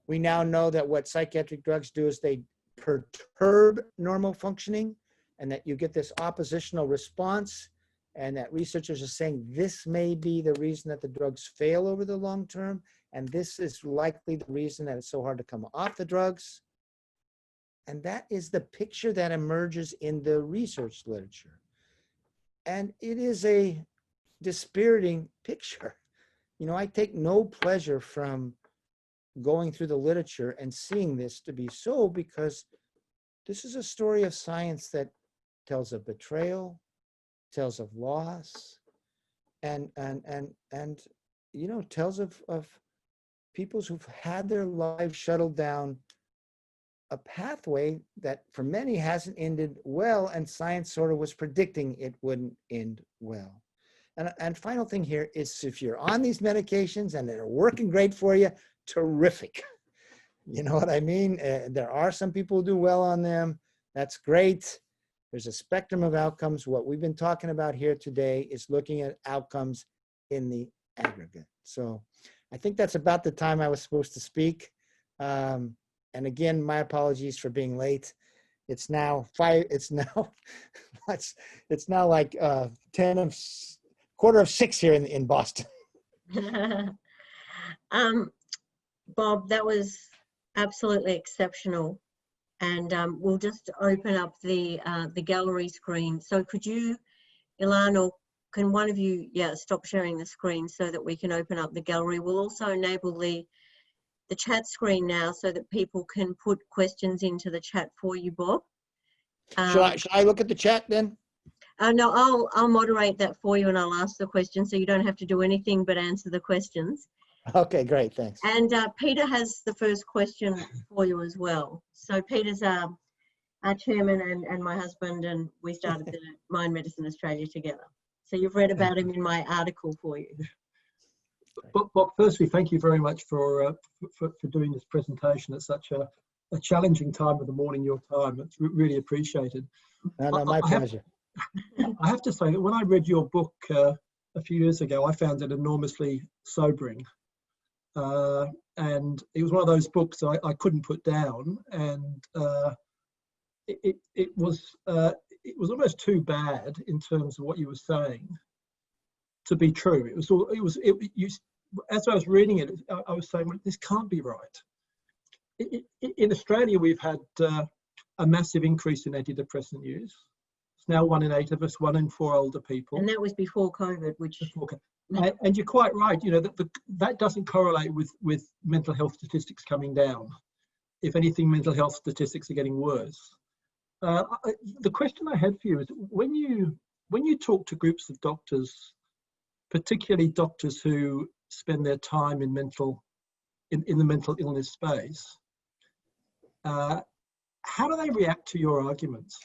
We now know that what psychiatric drugs do is they perturb normal functioning and that you get this oppositional response, and that researchers are saying this may be the reason that the drugs fail over the long term, and this is likely the reason that it's so hard to come off the drugs. And that is the picture that emerges in the research literature. And it is a dispiriting picture. I take no pleasure from going through the literature and seeing this to be so, because this is a story of science that tells of betrayal, tells of loss, and tells of peoples who've had their lives shuttled down a pathway that for many hasn't ended well, and science sort of was predicting it wouldn't end well. And final thing here is, if you're on these medications and they're working great for you, terrific. You know what I mean? There are some people who do well on them. That's great. There's a spectrum of outcomes. What we've been talking about here today is looking at outcomes in the aggregate. So I think that's about the time I was supposed to speak. And again, my apologies for being late. It's now it's now like 5:45 here in Boston. Bob, that was absolutely exceptional. And we'll just open up the gallery screen. So could you, Ilan, or can one of you, stop sharing the screen so that we can open up the gallery? We'll also enable the chat screen now so that people can put questions into the chat for you, Bob. Should I look at the chat then? No, I'll moderate that for you and I'll ask the question, so you don't have to do anything but answer the questions. Okay, great, thanks. And Peter has the first question for you as well. So Peter's our chairman and my husband, and we started the Mind Medicine Australia together. So you've read about him in my article for you. Bob, firstly, thank you very much for doing this presentation at such a challenging time of the morning, your time. It's really appreciated. No, my pleasure. I have to say that when I read your book a few years ago, I found it enormously sobering. And it was one of those books I couldn't put down. And it was almost too bad in terms of what you were saying to be true. As I was reading it, I was saying, well, this can't be right. In Australia, we've had a massive increase in antidepressant use. It's now 1 in 8 of us, 1 in 4 older people. And that was before COVID, which... And you're quite right, you know, that doesn't correlate with mental health statistics coming down. If anything, mental health statistics are getting worse. The question I had for you is, when you talk to groups of doctors, particularly doctors who spend their time in the mental illness space, how do they react to your arguments?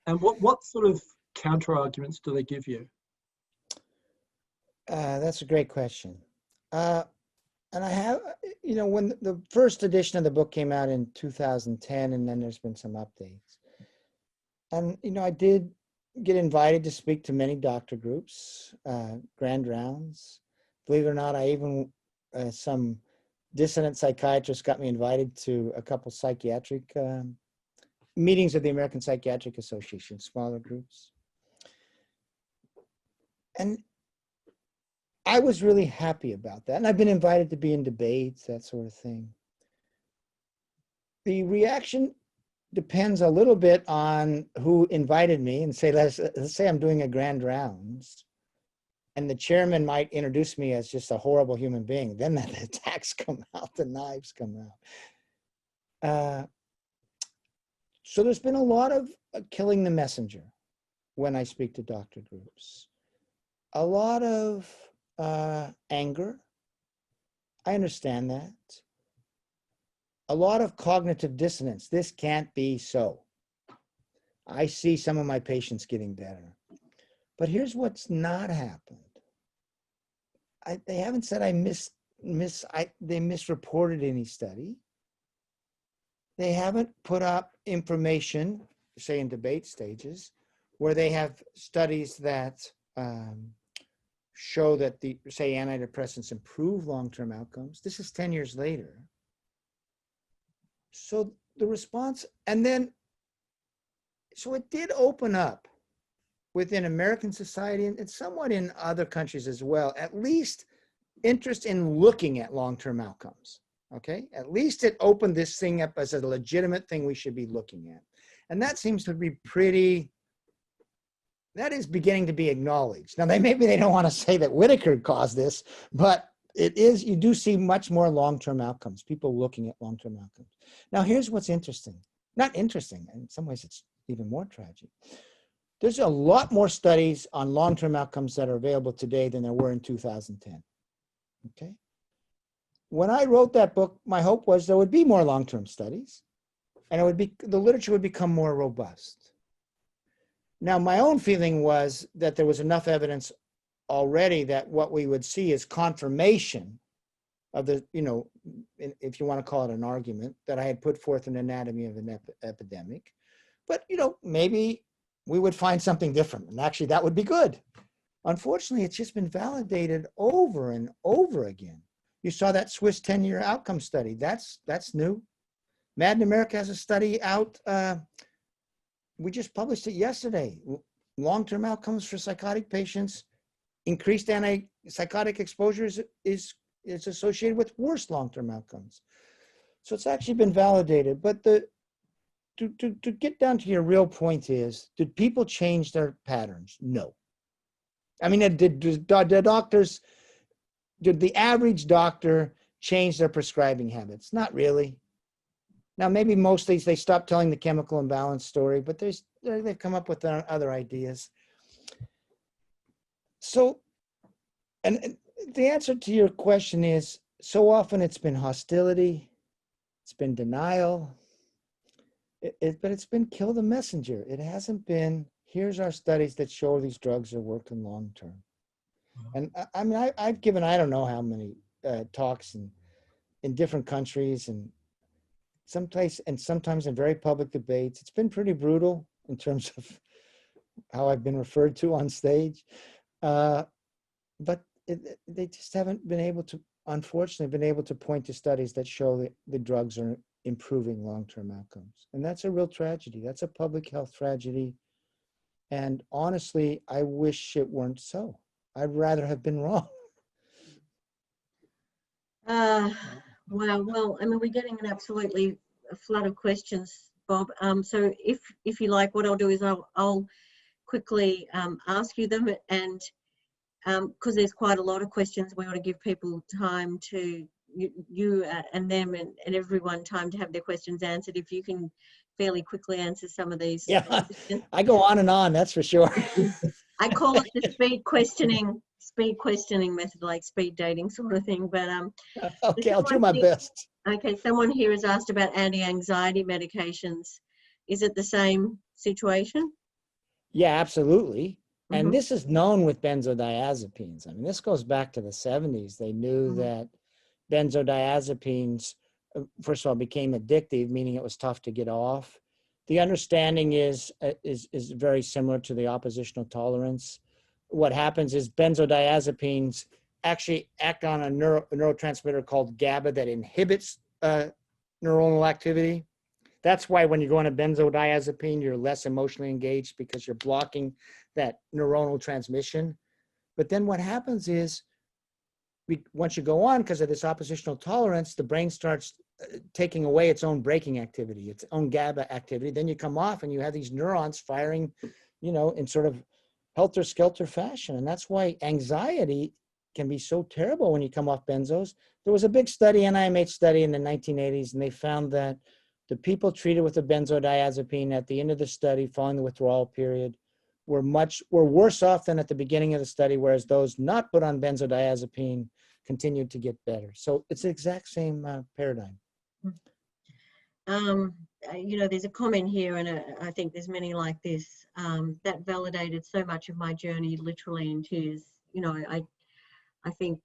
And what sort of counter arguments do they give you? That's a great question. And I have, you know, when the first edition of the book came out in 2010, and then there's been some updates. And, you know, I did get invited to speak to many doctor groups, grand rounds. Believe it or not, I even, some dissident psychiatrists got me invited to a couple psychiatric meetings of the American Psychiatric Association, smaller groups. And I was really happy about that. And I've been invited to be in debates, that sort of thing. The reaction depends a little bit on who invited me, and say, let's say I'm doing a grand rounds, and the chairman might introduce me as just a horrible human being. Then the attacks come out, the knives come out. So there's been a lot of killing the messenger when I speak to doctor groups. A lot of anger. I understand that. A lot of cognitive dissonance. This can't be so. I see some of my patients getting better. But here's what's not happened. They haven't said they misreported any study. They haven't put up information, say in debate stages, where they have studies that show that say antidepressants improve long-term outcomes. This is 10 years later. So the response, and then, so it did open up within American society and somewhat in other countries as well, at least interest in looking at long-term outcomes, okay? At least it opened this thing up as a legitimate thing we should be looking at. And that seems to be that is beginning to be acknowledged. Now, maybe they don't want to say that Whitaker caused this, but it is, you do see much more long-term outcomes, people looking at long-term outcomes. Now, here's what's interesting. Not interesting, in some ways it's even more tragic. There's a lot more studies on long-term outcomes that are available today than there were in 2010, okay? When I wrote that book, my hope was there would be more long-term studies, and the literature would become more robust. Now, my own feeling was that there was enough evidence already that what we would see is confirmation of the, you know, if you want to call it an argument, that I had put forth an anatomy of an epidemic. But, you know, maybe we would find something different. And actually, that would be good. Unfortunately, it's just been validated over and over again. You saw that Swiss 10-year outcome study. That's new. Mad in America has a study out. We just published it yesterday. Long-term outcomes for psychotic patients, increased antipsychotic exposures is associated with worse long-term outcomes. So it's actually been validated. But to get down to your real point is, did people change their patterns? No. I mean, did the average doctor change their prescribing habits? Not really. Now, maybe mostly they stopped telling the chemical imbalance story, but they've come up with other ideas. So, and the answer to your question is, so often it's been hostility, it's been denial, but it's been kill the messenger. It hasn't been, here's our studies that show these drugs are working long term. And I mean, I've given, I don't know how many talks in different countries and sometimes in very public debates. It's been pretty brutal. in terms of how I've been referred to on stage. But they just haven't been able to, unfortunately, been able to point to studies that show that the drugs are improving long-term outcomes. And that's a real tragedy. That's a public health tragedy. And honestly, I wish it weren't so. I'd rather have been wrong. Wow. Well, I mean, we're getting an absolutely flood of questions, Bob. So if you like, what I'll do is I'll quickly ask you them, and because there's quite a lot of questions, we want to give people time to, you and them and everyone, time to have their questions answered. If you can fairly quickly answer some of these questions. I go on and on, that's for sure. I call it the speed questioning method, like speed dating sort of thing. But okay, I'll do my best. Okay, someone here has asked about anti-anxiety medications. Is it the same situation? Yeah, absolutely. And Mhm. this is known with benzodiazepines. I mean, this goes back to the 70s. They knew that benzodiazepines, first of all, became addictive, meaning it was tough to get off. The understanding is very similar to the oppositional tolerance. What happens is benzodiazepines actually act on a neurotransmitter called GABA that inhibits neuronal activity. That's why when you go on a benzodiazepine, you're less emotionally engaged, because you're blocking that neuronal transmission. But then what happens is, once you go on, because of this oppositional tolerance, the brain starts taking away its own braking activity, its own GABA activity. Then you come off and you have these neurons firing, in sort of helter-skelter fashion. And that's why anxiety can be so terrible when you come off benzos. There was a big study, NIMH study in the 1980s, and they found that the people treated with a benzodiazepine at the end of the study, following the withdrawal period, were worse off than at the beginning of the study, whereas those not put on benzodiazepine continued to get better. So it's the exact same paradigm. There's a comment here, and I think there's many like this, that validated so much of my journey, literally in tears. I think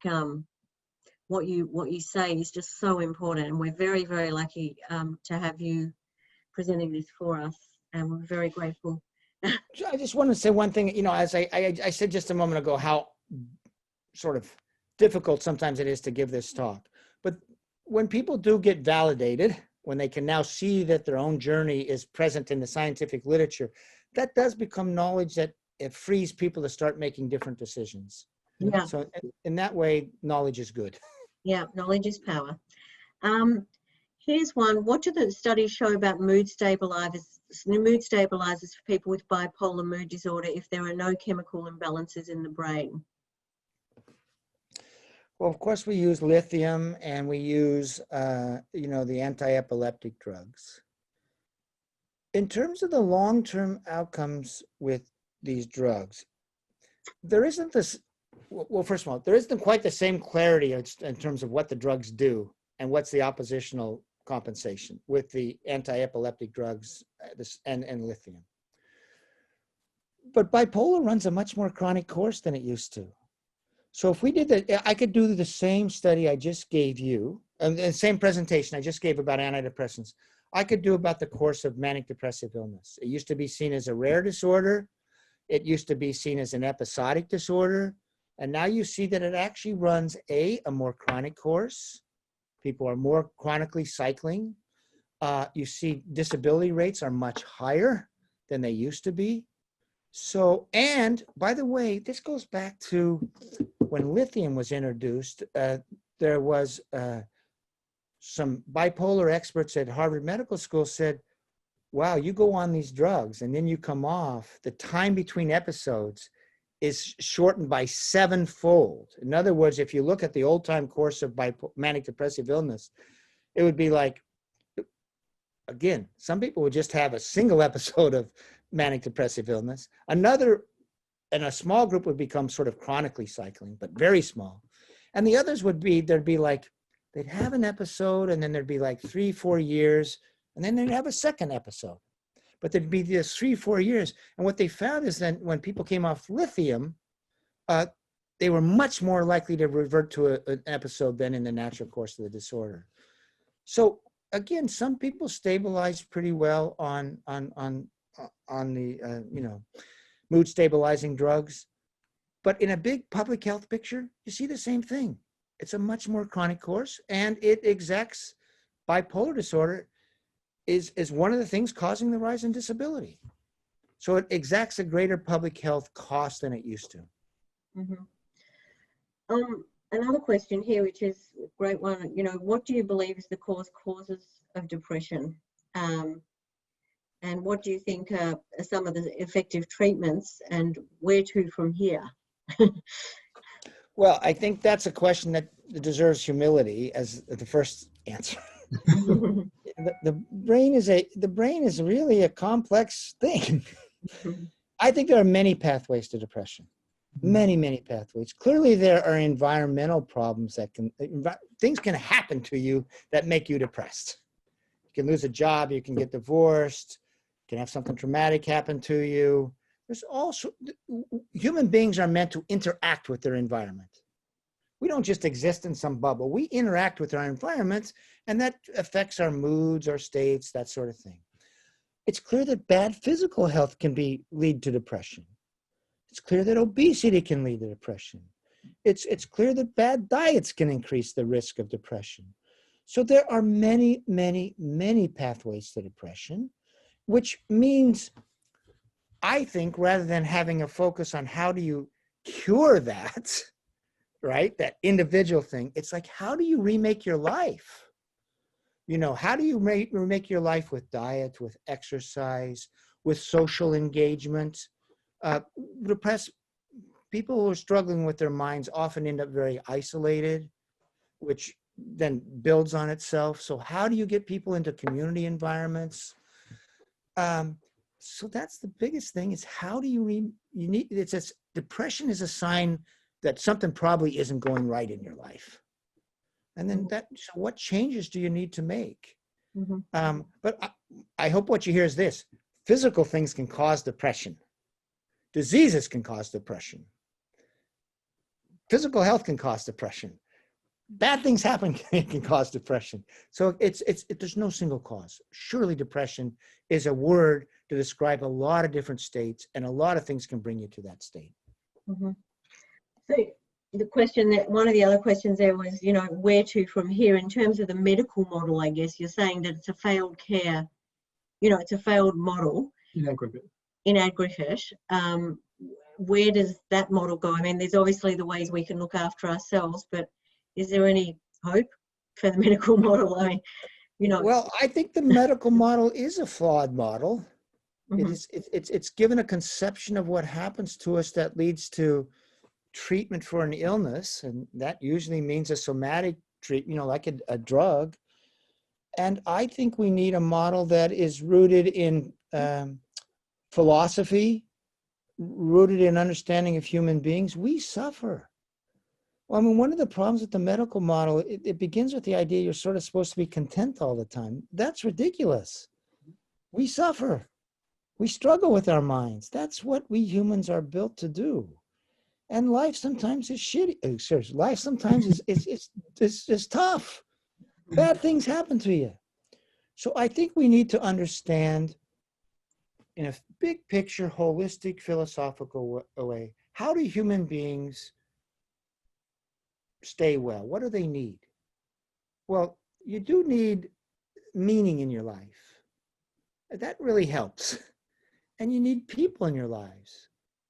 what you say is just so important, and we're very, very lucky to have you presenting this for us, and we're very grateful. I just want to say one thing, as I said just a moment ago, how sort of difficult sometimes it is to give this talk. But when people do get validated, when they can now see that their own journey is present in the scientific literature, that does become knowledge that it frees people to start making different decisions. Yeah. So in that way, knowledge is good. Yeah, knowledge is power. Here's one. What do the studies show about mood stabilizers for people with bipolar mood disorder if there are no chemical imbalances in the brain? Well, of course, we use lithium, and we use, the anti-epileptic drugs. In terms of the long-term outcomes with these drugs, there isn't this, well, first of all, there isn't quite the same clarity in terms of what the drugs do and what's the oppositional compensation with the anti-epileptic drugs and lithium. But bipolar runs a much more chronic course than it used to. So if we did that, I could do the same study I just gave you, and the same presentation I just gave about antidepressants, I could do about the course of manic depressive illness. It used to be seen as a rare disorder. It used to be seen as an episodic disorder. And now you see that it actually runs a more chronic course. People are more chronically cycling. You see disability rates are much higher than they used to be. So, and by the way, this goes back to when lithium was introduced. There was some bipolar experts at Harvard Medical School said, wow, you go on these drugs and then you come off, the time between episodes is shortened by 7-fold. In other words, if you look at the old time course of manic depressive illness, it would be like, again, some people would just have a single episode of manic depressive illness. Another, and a small group would become sort of chronically cycling, but very small. And the others would be, they'd have an episode, and then there'd be like 3-4 years, and then they'd have a second episode. But there'd be this 3-4 years. And what they found is that when people came off lithium, they were much more likely to revert to an episode than in the natural course of the disorder. So again, some people stabilize pretty well on on the mood stabilizing drugs. But in a big public health picture, you see the same thing. It's a much more chronic course, and it exacts bipolar disorder is one of the things causing the rise in disability. So it exacts a greater public health cost than it used to. Mm-hmm. Another question here, which is a great one, what do you believe is the causes of depression? And what do you think are some of the effective treatments, and where to from here? Well, I think that's a question that deserves humility as the first answer. The brain is really a complex thing. I think there are many pathways to depression. Many pathways. Clearly, there are environmental problems things can happen to you that make you depressed. You can lose a job, you can get divorced, you can have something traumatic happen to you. There's also, human beings are meant to interact with their environment. We don't just exist in some bubble. We interact with our environments, and that affects our moods, our states, that sort of thing. It's clear that bad physical health can lead to depression. It's clear that obesity can lead to depression. It's clear that bad diets can increase the risk of depression. So there are many pathways to depression, which means, I think, rather than having a focus on how do you cure that, right, that individual thing, it's like, how do you remake your life? How do you remake your life with diet, with exercise, with social engagement? Depressed people who are struggling with their minds often end up very isolated, which then builds on itself. So how do you get people into community environments? So that's the biggest thing, is how do you depression is a sign that something probably isn't going right in your life. And then so what changes do you need to make? Mm-hmm. But I hope what you hear is this: physical things can cause depression. Diseases can cause depression. Physical health can cause depression. Bad things happen can cause depression. So there's no single cause. Surely depression is a word to describe a lot of different states, and a lot of things can bring you to that state. Mm-hmm. So one of the other questions there was, where to from here in terms of the medical model. I guess you're saying that it's a failed care, it's a failed model. In aggregate. Where does that model go? I mean, there's obviously the ways we can look after ourselves, but is there any hope for the medical model? I mean, Well, I think the medical model is a flawed model. Mm-hmm. It's given a conception of what happens to us that leads to treatment for an illness, and that usually means a somatic treatment, like a drug. And I think we need a model that is rooted in philosophy, rooted in understanding of human beings. We suffer. Well, I mean, one of the problems with the medical model, it begins with the idea you're sort of supposed to be content all the time. That's ridiculous. We suffer. We struggle with our minds. That's what we humans are built to do. And life sometimes is shitty. Seriously, life sometimes is tough. Bad things happen to you. So I think we need to understand, in a big picture, holistic, philosophical way, how do human beings stay well? What do they need? Well, you do need meaning in your life. That really helps. And you need people in your lives.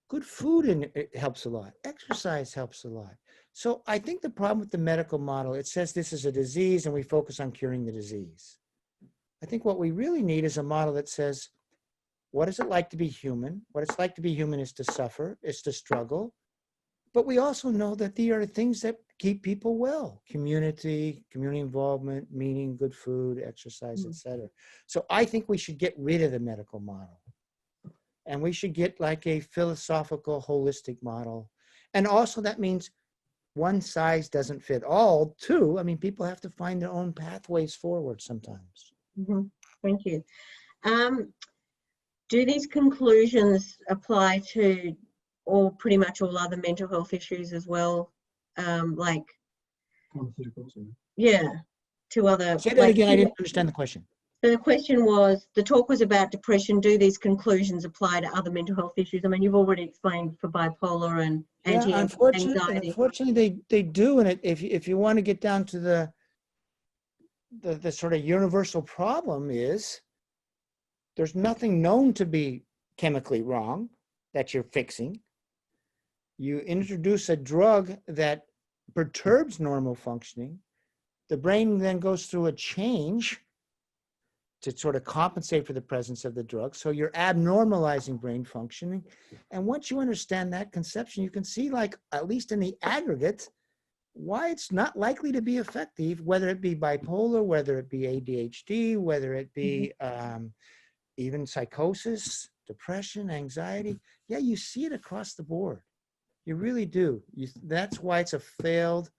Good food it helps a lot. Exercise helps a lot. So I think the problem with the medical model, it says this is a disease and we focus on curing the disease. I think what we really need is a model that says, what is it like to be human? What it's like to be human is to suffer, is to struggle. But we also know that there are things that keep people well: community involvement, meaning, good food, exercise, etc. So I think we should get rid of the medical model. And we should get like a philosophical, holistic model. And also that means one size doesn't fit all, too. I mean, people have to find their own pathways forward sometimes. Mm-hmm. Thank you. Do these conclusions apply to pretty much all other mental health issues as well? Pharmaceuticals. Yeah, to other... Say that again, I didn't understand the question. So the question was, the talk was about depression. Do these conclusions apply to other mental health issues? I mean, you've already explained for bipolar and Yeah, anti-anxiety. unfortunately they do. And if you want to get down to the sort of universal problem is there's nothing known to be chemically wrong that you're fixing. You introduce a drug that perturbs normal functioning. The brain then goes through a change to sort of compensate for the presence of the drug. So you're abnormalizing brain functioning. And once you understand that conception, you can see, like, at least in the aggregate, why it's not likely to be effective, whether it be bipolar, whether it be ADHD, whether it be even psychosis, depression, anxiety. Yeah, you see it across the board. You really do. That's why it's a failed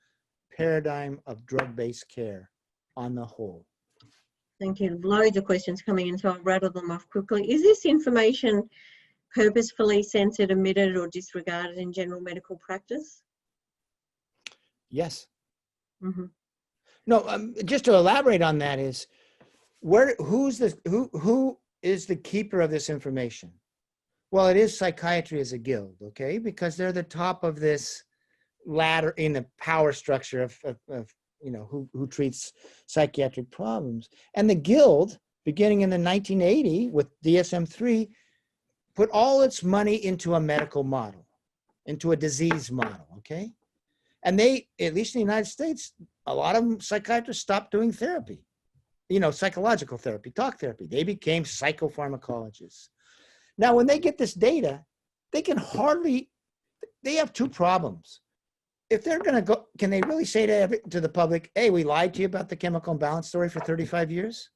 paradigm of drug-based care on the whole. Thank you. Loads of questions coming in, so I'll rattle them off quickly. Is this information purposefully censored, omitted, or disregarded in general medical practice? Yes. Mm-hmm. No, just to elaborate on that is, who is the keeper of this information? Well, it is psychiatry as a guild, okay, because they're the top of this ladder in the power structure of who treats psychiatric problems. And the guild, beginning in the 1980 with DSM-3, put all its money into a medical model, into a disease model, okay? And they, at least in the United States, a lot of them, psychiatrists stopped doing therapy, psychological therapy, talk therapy. They became psychopharmacologists. Now, when they get this data, they have two problems. If they're going to go, can they really say to the public, hey, we lied to you about the chemical imbalance story for 35 years?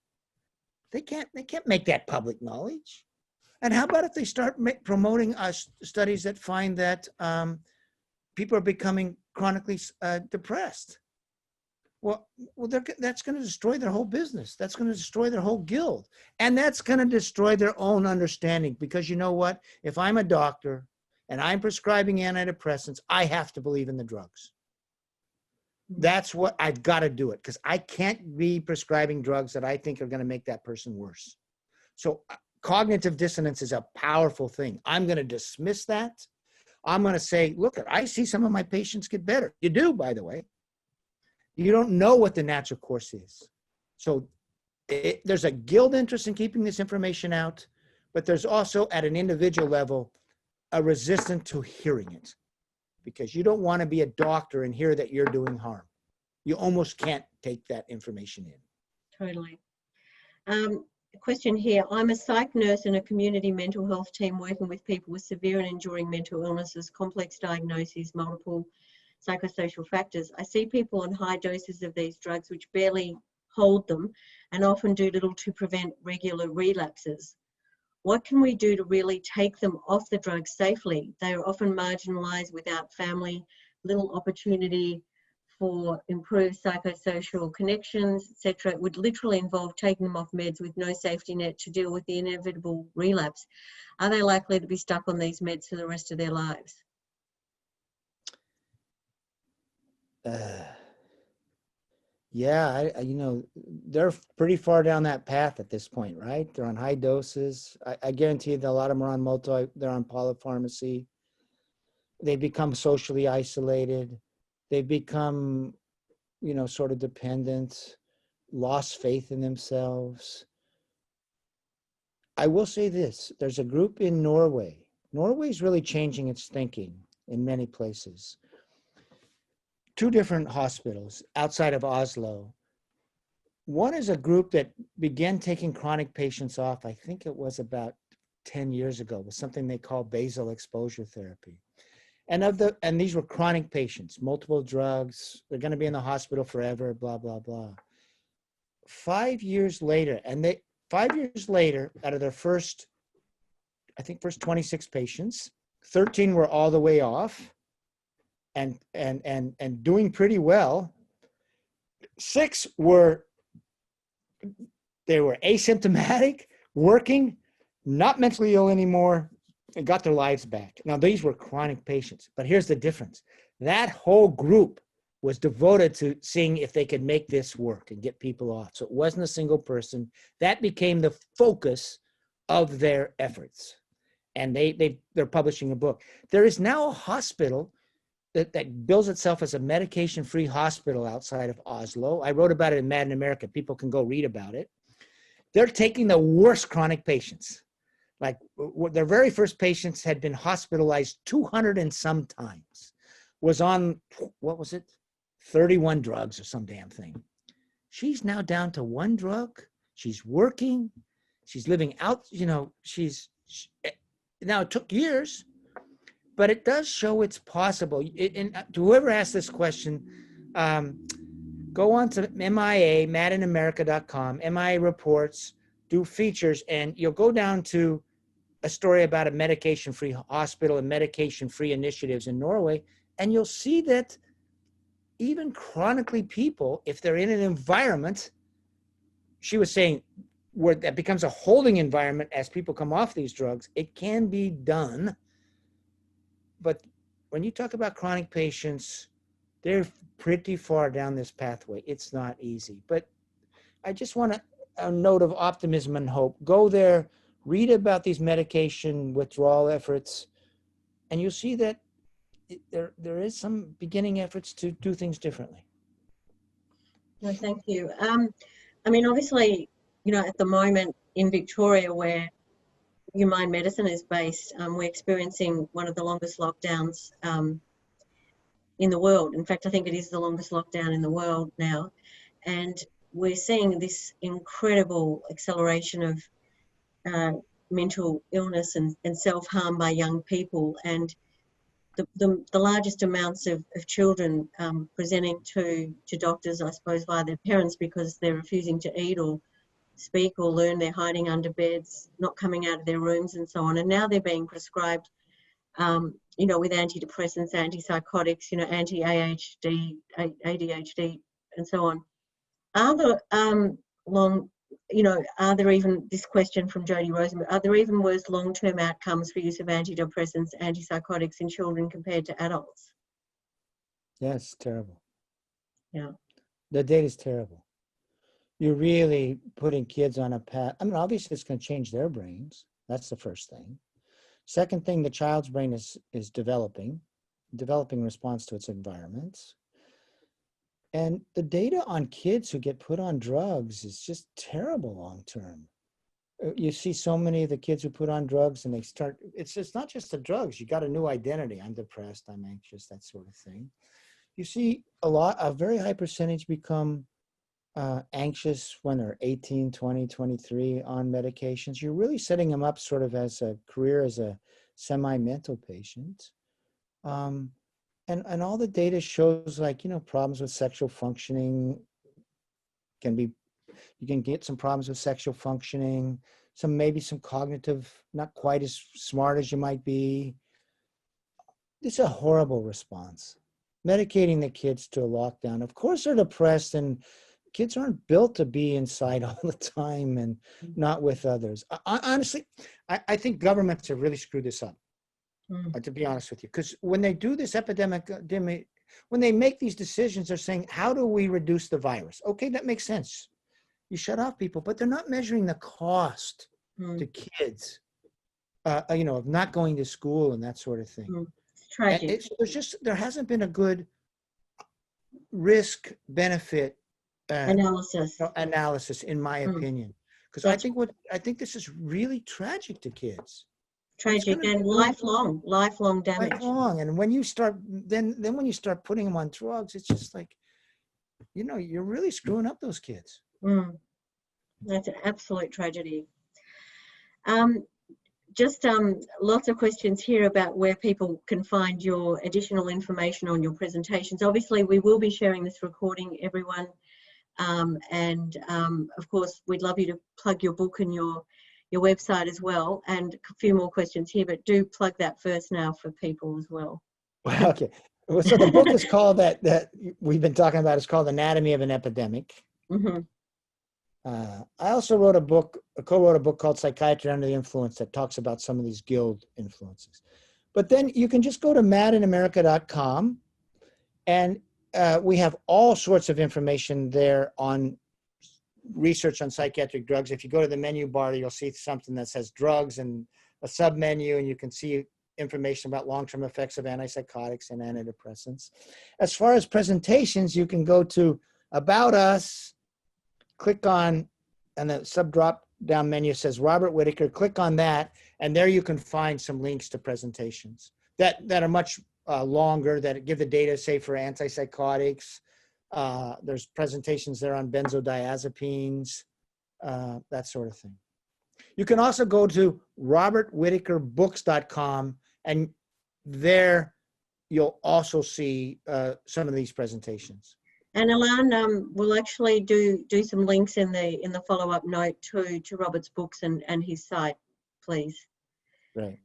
They can't make that public knowledge. And how about if they start promoting studies that find that people are becoming chronically depressed? Well, that's going to destroy their whole business. That's going to destroy their whole guild. And that's going to destroy their own understanding, because you know what? If I'm a doctor and I'm prescribing antidepressants, I have to believe in the drugs. That's what I've got to do it, because I can't be prescribing drugs that I think are going to make that person worse. So cognitive dissonance is a powerful thing. I'm going to dismiss that. I'm going to say, look, I see some of my patients get better. You do, by the way. You don't know what the natural course is. So there's a guild interest in keeping this information out, but there's also, at an individual level, a resistance to hearing it, because you don't want to be a doctor and hear that you're doing harm. You almost can't take that information in. Totally. A question here. I'm a psych nurse in a community mental health team working with people with severe and enduring mental illnesses, complex diagnoses, multiple psychosocial factors. I see people on high doses of these drugs which barely hold them and often do little to prevent regular relapses. What can we do to really take them off the drugs safely? They are often marginalised, without family, little opportunity for improved psychosocial connections, etc. It would literally involve taking them off meds with no safety net to deal with the inevitable relapse. Are they likely to be stuck on these meds for the rest of their lives? Yeah, they're pretty far down that path at this point, right? They're on high doses. I guarantee you that a lot of them are on they're on polypharmacy. They become socially isolated. They become, sort of dependent, lost faith in themselves. I will say this, there's a group in Norway. Norway's really changing its thinking in many places. 2 different hospitals outside of Oslo. One is a group that began taking chronic patients off, I think it was about 10 years ago, with something they call basal exposure therapy. And these were chronic patients, multiple drugs, they're going to be in the hospital forever, blah, blah, blah. 5 years later, 5 years later, out of their first 26 patients, 13 were all the way off and doing pretty well. 6 were asymptomatic, working, not mentally ill anymore, and got their lives back. Now, these were chronic patients, but here's the difference. That whole group was devoted to seeing if they could make this work and get people off. So it wasn't a single person. That became the focus of their efforts. And they're publishing a book. There is now a hospital that bills itself as a medication-free hospital outside of Oslo. I wrote about it in Mad in America. People can go read about it. They're taking the worst chronic patients. Like their very first patients had been hospitalized 200 and some times, was on, what was it? 31 drugs or some damn thing. She's now down to one drug. She's working. She's living out, now it took years, but it does show it's possible. And to whoever asked this question, go on to MIA, madinamerica.com, MIA reports, do features, and you'll go down to a story about a medication-free hospital and medication-free initiatives in Norway, and you'll see that even chronically people, if they're in an environment, she was saying, where that becomes a holding environment as people come off these drugs, it can be done. But when you talk about chronic patients, they're pretty far down this pathway. It's not easy. But I just want a note of optimism and hope. Go there, read about these medication withdrawal efforts, and you'll see that there is some beginning efforts to do things differently. No, thank you. I mean, obviously, at the moment in Victoria, where Humane Medicine is based, we're experiencing one of the longest lockdowns in the world. In fact, I think it is the longest lockdown in the world now. And we're seeing this incredible acceleration of mental illness and self-harm by young people. And the largest amounts of children presenting to doctors, I suppose, via their parents because they're refusing to eat or speak or learn. They're hiding under beds, not coming out of their rooms and so on. And now they're being prescribed, with antidepressants, antipsychotics, anti-ADHD, and so on. Are there even, this question from Jodie Rosenberg, are there even worse long-term outcomes for use of antidepressants, antipsychotics in children compared to adults? Yes, terrible. Yeah. The data is terrible. You're really putting kids on a path. I mean, obviously it's going to change their brains. That's the first thing. Second thing, the child's brain is developing in response to its environments. And the data on kids who get put on drugs is just terrible long-term. You see so many of the kids who put on drugs and it's not just the drugs. You got a new identity. I'm depressed, I'm anxious, that sort of thing. You see a very high percentage become anxious when they're 18, 20, 23 on medications. You're really setting them up sort of as a career as a semi-mental patient. And all the data shows problems with sexual functioning you can get some problems with sexual functioning, maybe some cognitive, not quite as smart as you might be. It's a horrible response. Medicating the kids to a lockdown. Of course they're depressed and kids aren't built to be inside all the time and not with others. Honestly, I think governments have really screwed this up, to be honest with you. Because when they do this when they make these decisions, they're saying, how do we reduce the virus? Okay, that makes sense. You shut off people, but they're not measuring the cost to kids, of not going to school and that sort of thing. It's tragic. There hasn't been a good risk-benefit analysis, in my opinion, because I think this is really tragic to kids. Tragic and lifelong damage. Lifelong, and when you start when you start putting them on drugs, it's just like, you're really screwing up those kids. That's an absolute tragedy. Just lots of questions here about where people can find your additional information on your presentations. Obviously, we will be sharing this recording, everyone. And of course, we'd love you to plug your book and your website as well. And a few more questions here, but do plug that first now for people as well. Okay. So the book is called that we've been talking about. It's called Anatomy of an Epidemic. I also co-wrote a book called Psychiatry Under the Influence that talks about some of these guild influences. But then you can just go to madinamerica.com and we have all sorts of information there on research on psychiatric drugs. If you go to the menu bar, you'll see something that says drugs and a sub menu, and you can see information about long-term effects of antipsychotics and antidepressants. As far as presentations, you can go to About Us, click on, and the sub drop down menu says Robert Whitaker, click on that, and there you can find some links to presentations that are much longer, that give the data, say, for antipsychotics. There's presentations there on benzodiazepines, that sort of thing. You can also go to robertwhitakerbooks.com, and there you'll also see some of these presentations. And Alan, we'll actually do some links in the follow-up note to Robert's books and his site, please. Right.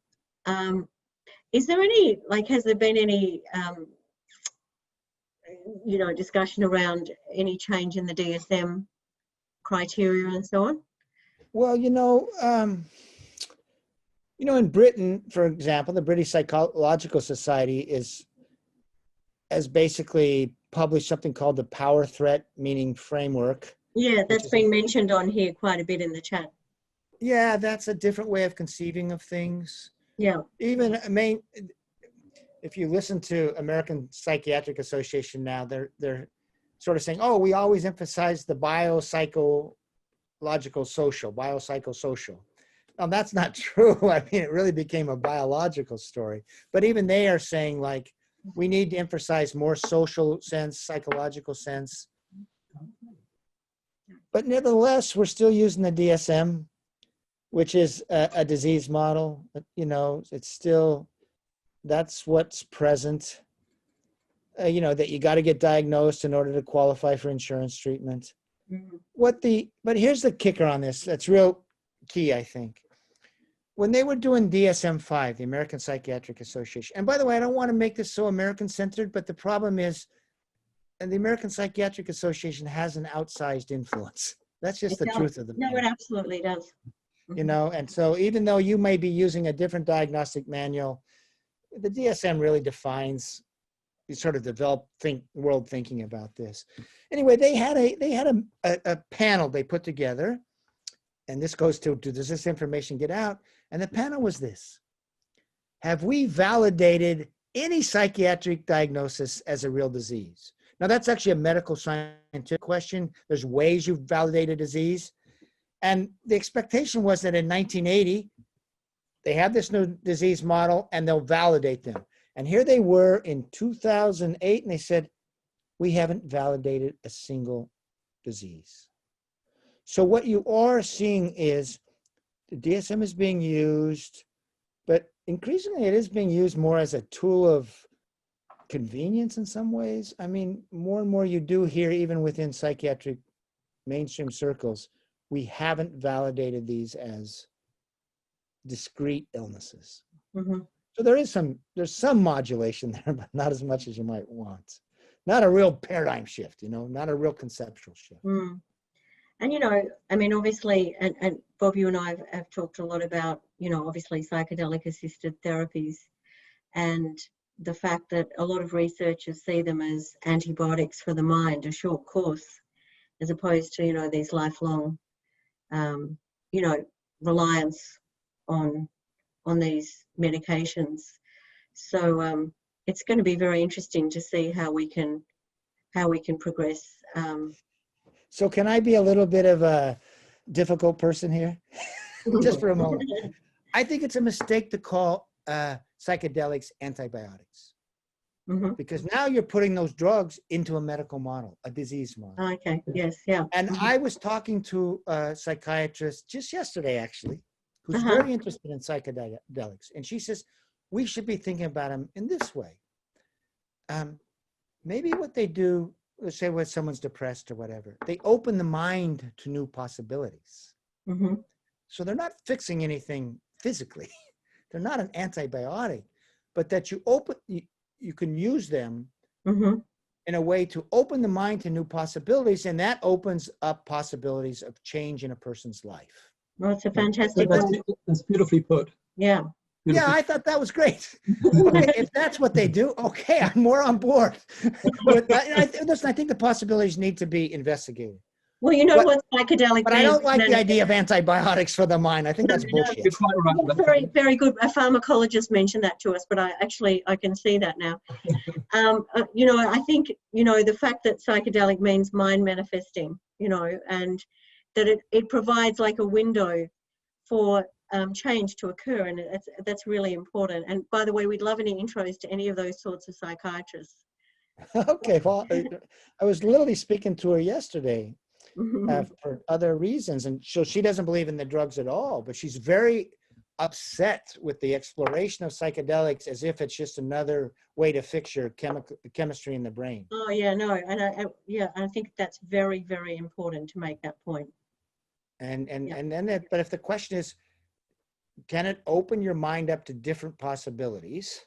Is there any, like, has there been any discussion around any change in the DSM criteria and so on? Well, in Britain, for example, the British Psychological Society has basically published something called the Power Threat Meaning Framework. Yeah, that's been mentioned on here quite a bit in the chat. Yeah, that's a different way of conceiving of things. Yeah. Even, if you listen to American Psychiatric Association now, they're sort of saying, oh, we always emphasize the biopsychosocial. Now, that's not true. I mean, it really became a biological story. But even they are saying, like, we need to emphasize more social sense, psychological sense. But nevertheless, we're still using the DSM, which is a disease model. It's still, that's what's present. That you got to get diagnosed in order to qualify for insurance treatment. Mm-hmm. But here's the kicker on this. That's real key, I think. When they were doing DSM-5, the American Psychiatric Association, and by the way, I don't want to make this so American-centered, but the problem is, and the American Psychiatric Association has an outsized influence. That's just the truth of the matter. No, it absolutely does. And so even though you may be using a different diagnostic manual, the DSM really defines, you sort of develop world thinking about this. Anyway, they had a panel they put together, and this goes to, does this information get out? And the panel was this: have we validated any psychiatric diagnosis as a real disease? Now, that's actually a medical scientific question. There's ways you validate a disease. And the expectation was that in 1980, they have this new disease model and they'll validate them. And here they were in 2008, and they said, we haven't validated a single disease. So what you are seeing is the DSM is being used, but increasingly it is being used more as a tool of convenience in some ways. I mean, more and more you do hear, even within psychiatric mainstream circles, we haven't validated these as discrete illnesses. Mm-hmm. So there's some modulation there, but not as much as you might want. Not a real paradigm shift, not a real conceptual shift. Mm. And, obviously, and Bob, you and I have talked a lot about, obviously psychedelic assisted therapies, and the fact that a lot of researchers see them as antibiotics for the mind, a short course, as opposed to, these lifelong, reliance on these medications. So it's going to be very interesting to see how we can progress. So can I be a little bit of a difficult person here? Just for a moment. I think it's a mistake to call psychedelics antibiotics. Mm-hmm. Because now you're putting those drugs into a medical model, a disease model. Okay, yes, yeah. And I was talking to a psychiatrist just yesterday, actually, who's very interested in psychedelics. And she says, we should be thinking about them in this way. Maybe what they do, let's say when someone's depressed or whatever, they open the mind to new possibilities. Mm-hmm. So they're not fixing anything physically. They're not an antibiotic, but that you can use them in a way to open the mind to new possibilities, and that opens up possibilities of change in a person's life. Well, it's a fantastic. That's beautifully put. Yeah. Yeah, I thought that was great. Okay, if that's what they do, okay, I'm more on board. But listen, I think the possibilities need to be investigated. Well, you know But, what psychedelic but I don't like the idea of antibiotics for the mind. I think that's bullshit. You're quite right. Well, very, very good. A pharmacologist mentioned that to us, but I can see that now. You know, I think, you know, the fact that psychedelic means mind manifesting, you know, and that it provides like a window for change to occur, and that's really important. And by the way, we'd love any intros to any of those sorts of psychiatrists. Okay, well, I was literally speaking to her yesterday Mhm. for other reasons, and so she doesn't believe in the drugs at all, but she's very upset with the exploration of psychedelics as if it's just another way to fix your chemistry in the brain. Oh yeah, no, and I think that's very, very important to make that point. But if the question is, can it open your mind up to different possibilities?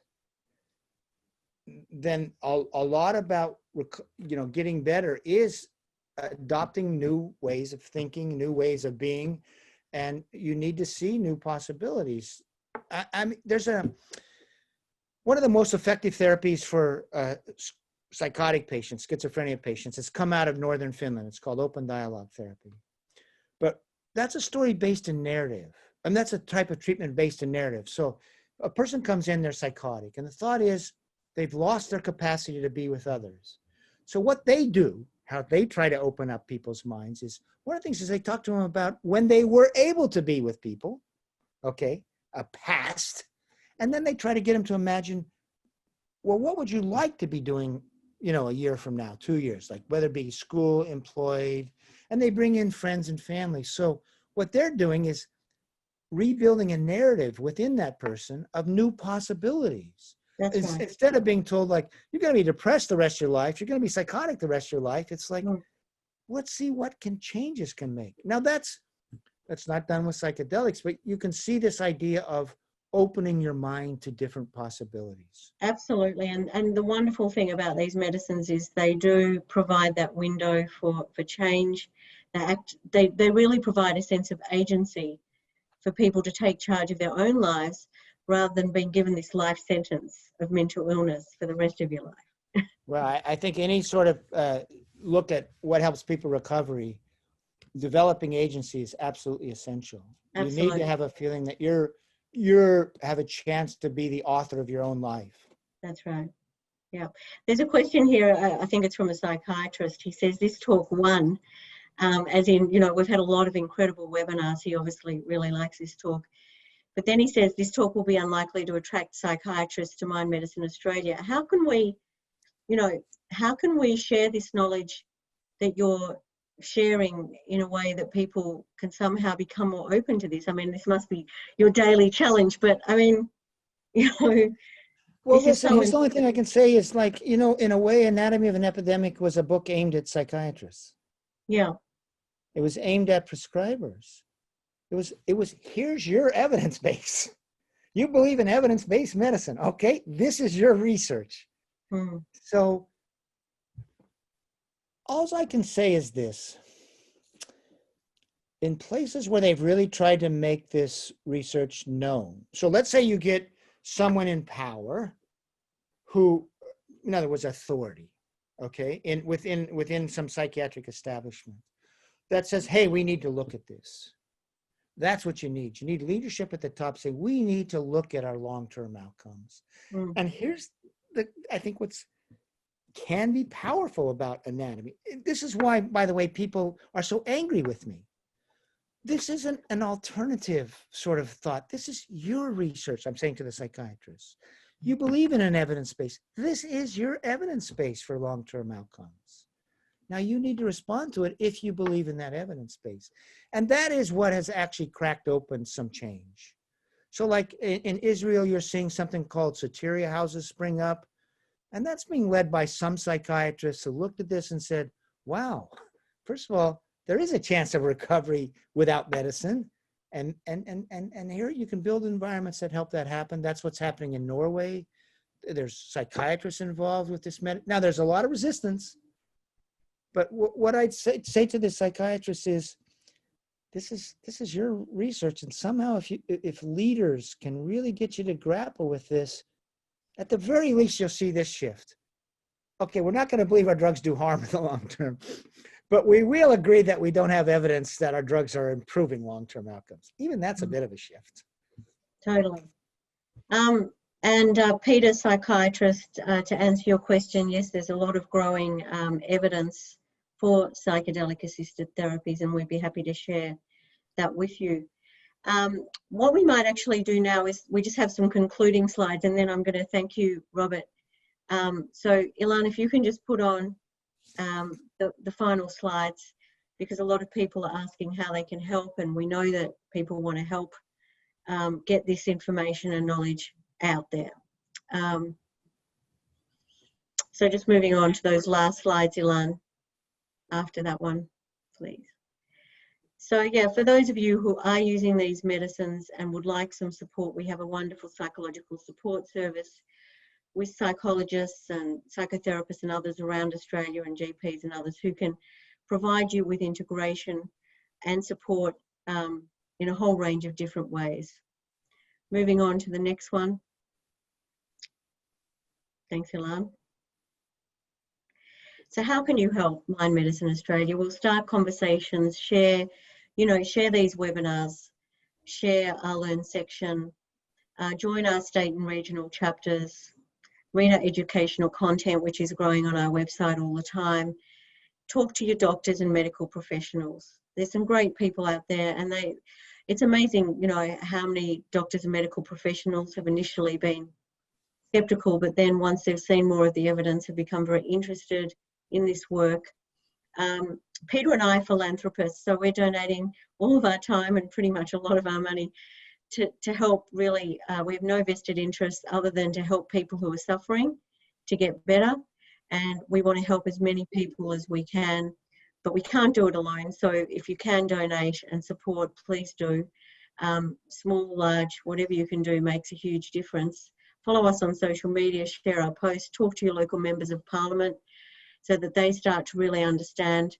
Then a lot about, you know, getting better is adopting new ways of thinking, new ways of being, and you need to see new possibilities. I mean, there's one of the most effective therapies for psychotic patients, schizophrenia patients, has come out of northern Finland. It's called open dialogue therapy. But that's a story based in narrative. And that's a type of treatment based in narrative. So a person comes in, they're psychotic, and the thought is they've lost their capacity to be with others. So what they do, how they try to open up people's minds, is one of the things is they talk to them about when they were able to be with people, okay, a past, and then they try to get them to imagine, well, what would you like to be doing, you know, a year from now, 2 years, like whether it be school, employed, and they bring in friends and family. So what they're doing is rebuilding a narrative within that person of new possibilities. That's right. Instead of being told like, you're going to be depressed the rest of your life, you're going to be psychotic the rest of your life. It's like, let's see what changes can make. Now that's not done with psychedelics, but you can see this idea of opening your mind to different possibilities. Absolutely. And the wonderful thing about these medicines is they do provide that window for change. They really provide a sense of agency for people to take charge of their own lives rather than being given this life sentence of mental illness for the rest of your life. Well, I think any sort of look at what helps people recovery, developing agency is absolutely essential. Absolutely. You need to have a feeling that you have a chance to be the author of your own life. That's right. Yeah. There's a question here, I think it's from a psychiatrist. He says this talk won, as in, you know, we've had a lot of incredible webinars. He obviously really likes this talk. But then he says this talk will be unlikely to attract psychiatrists to Mind Medicine Australia. How can we, you know, how can we share this knowledge that you're sharing in a way that people can somehow become more open to this? I mean, this must be your daily challenge, but I mean, you know. Well, listen, the only thing I can say is, like, you know, in a way, Anatomy of an Epidemic was a book aimed at psychiatrists. Yeah. It was aimed at prescribers. It was here's your evidence base. You believe in evidence-based medicine. Okay, this is your research. So all I can say is this. In places where they've really tried to make this research known. So let's say you get someone in power who, in other words, authority, okay, within some psychiatric establishment that says, hey, we need to look at this. That's what you need. You need leadership at the top saying, we need to look at our long-term outcomes. And here's I think what's can be powerful about anatomy. This is why, by the way, people are so angry with me. This isn't an alternative sort of thought. This is your research, I'm saying to the psychiatrists. You believe in an evidence base. This is your evidence base for long-term outcomes. Now you need to respond to it if you believe in that evidence base. And that is what has actually cracked open some change. So like in Israel, you're seeing something called soteria houses spring up. And that's being led by some psychiatrists who looked at this and said, wow, first of all, there is a chance of recovery without medicine. And here you can build environments that help that happen. That's what's happening in Norway. There's psychiatrists involved with this. Now, there's a lot of resistance. But what I'd say to the psychiatrists is, this is your research, and somehow if leaders can really get you to grapple with this, at the very least you'll see this shift. Okay, we're not going to believe our drugs do harm in the long term, but we will agree that we don't have evidence that our drugs are improving long-term outcomes. Even that's a bit of a shift. Totally. And Peter, psychiatrist, to answer your question, yes, there's a lot of growing evidence for psychedelic-assisted therapies, and we'd be happy to share that with you. What we might actually do now is we just have some concluding slides, and then I'm going to thank you, Robert. So, Ilan, if you can just put on the final slides, because a lot of people are asking how they can help, and we know that people want to help get this information and knowledge out there. So just moving on to those last slides, Ilan, after that one, please. So yeah, for those of you who are using these medicines and would like some support, we have a wonderful psychological support service with psychologists and psychotherapists and others around Australia, and GPs and others who can provide you with integration and support in a whole range of different ways. Moving on to the next one. Thanks, Ilan. So how can you help Mind Medicine Australia? We'll start conversations, share these webinars, share our Learn section, join our state and regional chapters, read our educational content, which is growing on our website all the time, talk to your doctors and medical professionals. There's some great people out there, and it's amazing, how many doctors and medical professionals have initially been skeptical, but then once they've seen more of the evidence, have become very interested in this work. Peter and I are philanthropists, so we're donating all of our time and pretty much a lot of our money to help really, we have no vested interest other than to help people who are suffering to get better. And we want to help as many people as we can, but we can't do it alone. So if you can donate and support, please do. Small, large, whatever you can do makes a huge difference. Follow us on social media, share our posts, talk to your local members of parliament so that they start to really understand,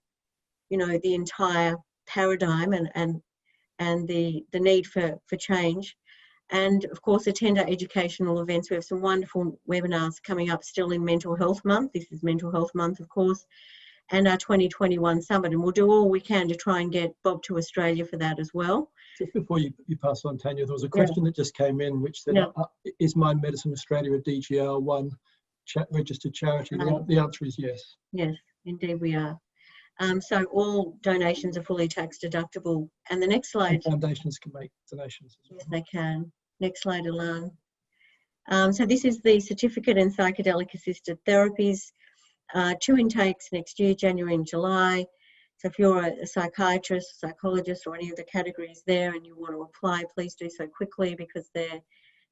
the entire paradigm and the need for change. And of course, attend our educational events. We have some wonderful webinars coming up still in Mental Health Month. This is Mental Health Month, of course, and our 2021 Summit. And we'll do all we can to try and get Bob to Australia for that as well. Just before you pass on, Tanya, there was a question that just came in which said, is Mind Medicine Australia a DGR1 registered charity? The answer is yes. Yes, indeed we are. So all donations are fully tax deductible. And the next slide. And foundations can make donations as well. Yes, they can. Next slide, Ilan. So this is the certificate in psychedelic assisted therapies. 2 intakes next year, January and July. So if you're a psychiatrist, psychologist, or any of the categories there and you want to apply, please do so quickly because they're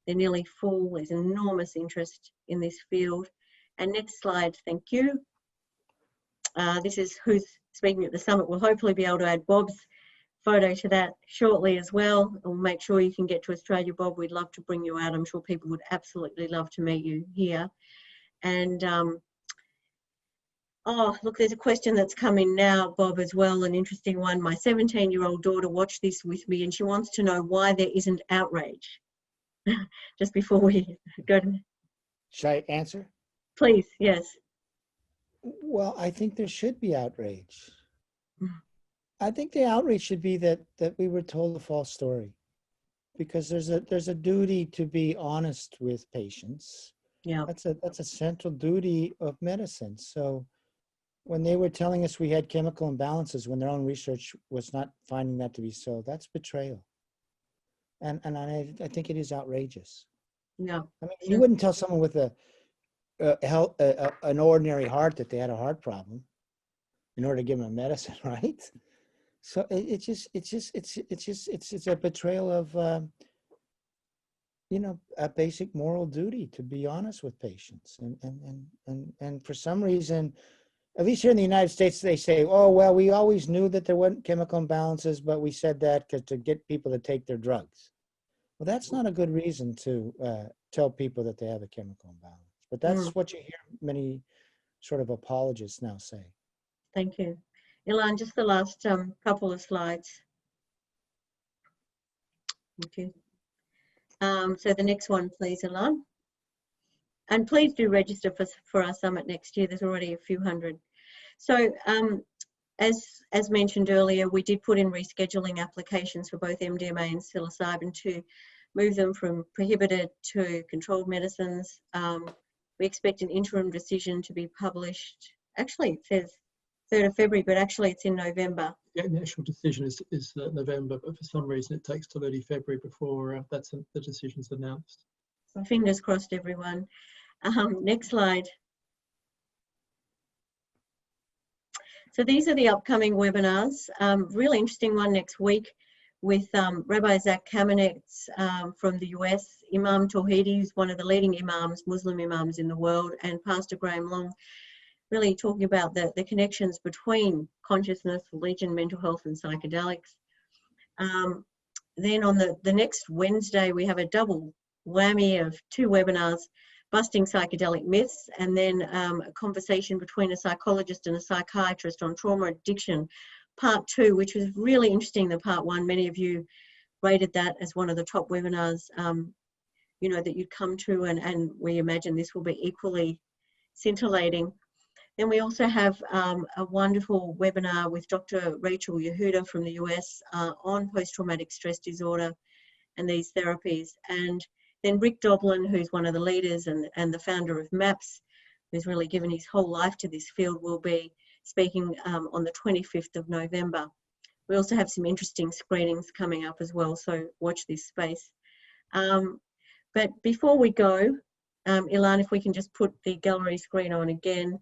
nearly full. There's enormous interest in this field. And next slide, thank you. This is who's speaking at the summit. We'll hopefully be able to add Bob's photo to that shortly as well. We'll make sure you can get to Australia, Bob. We'd love to bring you out. I'm sure people would absolutely love to meet you here. And oh, look, there's a question that's come in now, Bob, as well, an interesting one. My 17-year-old daughter watched this with me and she wants to know why there isn't outrage. Just before we go to... Should I answer? Please, yes. Well, I think there should be outrage. I think the outrage should be that we were told a false story, because there's a duty to be honest with patients. Yeah, that's a central duty of medicine. So when they were telling us we had chemical imbalances when their own research was not finding that to be so, that's betrayal. And I think it is outrageous. yeah. I mean, you wouldn't tell someone with an ordinary heart that they had a heart problem in order to give them a medicine, right? So it's a betrayal of a basic moral duty to be honest with patients. And for some reason, at least here in the United States, they say, oh, well, we always knew that there weren't chemical imbalances, but we said that to get people to take their drugs. Well, that's not a good reason to tell people that they have a chemical imbalance. But that's what you hear many sort of apologists now say. Thank you. Ilan, just the last couple of slides. Thank you. So the next one, please, Ilan. And please do register for our summit next year. There's already a few hundred. So as mentioned earlier, we did put in rescheduling applications for both MDMA and psilocybin to move them from prohibited to controlled medicines. We expect an interim decision to be published. Actually, it says 3rd of February, but actually it's in November. Yeah, the actual decision is November, but for some reason it takes till early February before the decision's announced. So fingers crossed, everyone. Next slide. So these are the upcoming webinars. Really interesting one next week with Rabbi Zach Kamenetz from the US, Imam Tawhidi, who's one of the leading imams, Muslim imams in the world, and Pastor Graham Long, really talking about the connections between consciousness, religion, mental health, and psychedelics. Then on the next Wednesday, we have a double whammy of 2 webinars, Busting Psychedelic Myths, and then a conversation between a psychologist and a psychiatrist on trauma addiction, part 2, which was really interesting. The part 1, many of you rated that as one of the top webinars, you know, that you'd come to, and we imagine this will be equally scintillating. Then we also have a wonderful webinar with Dr. Rachel Yehuda from the US on post-traumatic stress disorder and these therapies. And then Rick Doblin, who's one of the leaders and the founder of MAPS, who's really given his whole life to this field, will be speaking on the 25th of November. We also have some interesting screenings coming up as well, so watch this space. But before we go, Ilan, if we can just put the gallery screen on again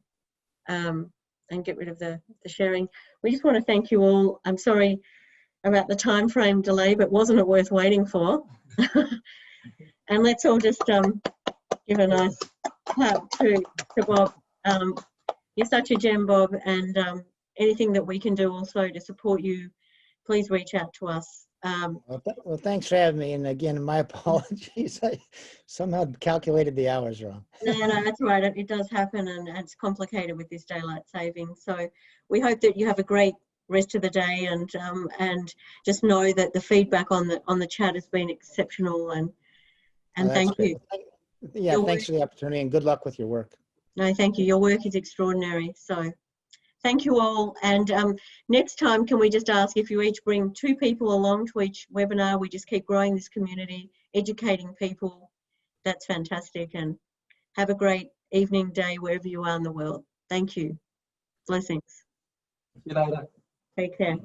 and get rid of the sharing. We just want to thank you all. I'm sorry about the time frame delay, but wasn't it worth waiting for? And let's all just give a nice clap to Bob. You're such a gem, Bob, and anything that we can do also to support you, please reach out to us. Well, thanks for having me. And again, my apologies. I somehow calculated the hours wrong. No, that's right. It does happen, and it's complicated with this daylight saving. So we hope that you have a great rest of the day, and just know that the feedback on the chat has been exceptional, and thank you. Yeah, thanks for the opportunity, and good luck with your work. No, thank you. Your work is extraordinary. So thank you all. And next time, can we just ask if you each bring 2 people along to each webinar? We just keep growing this community, educating people. That's fantastic. And have a great evening, day, wherever you are in the world. Thank you. Blessings. See you later. Take care.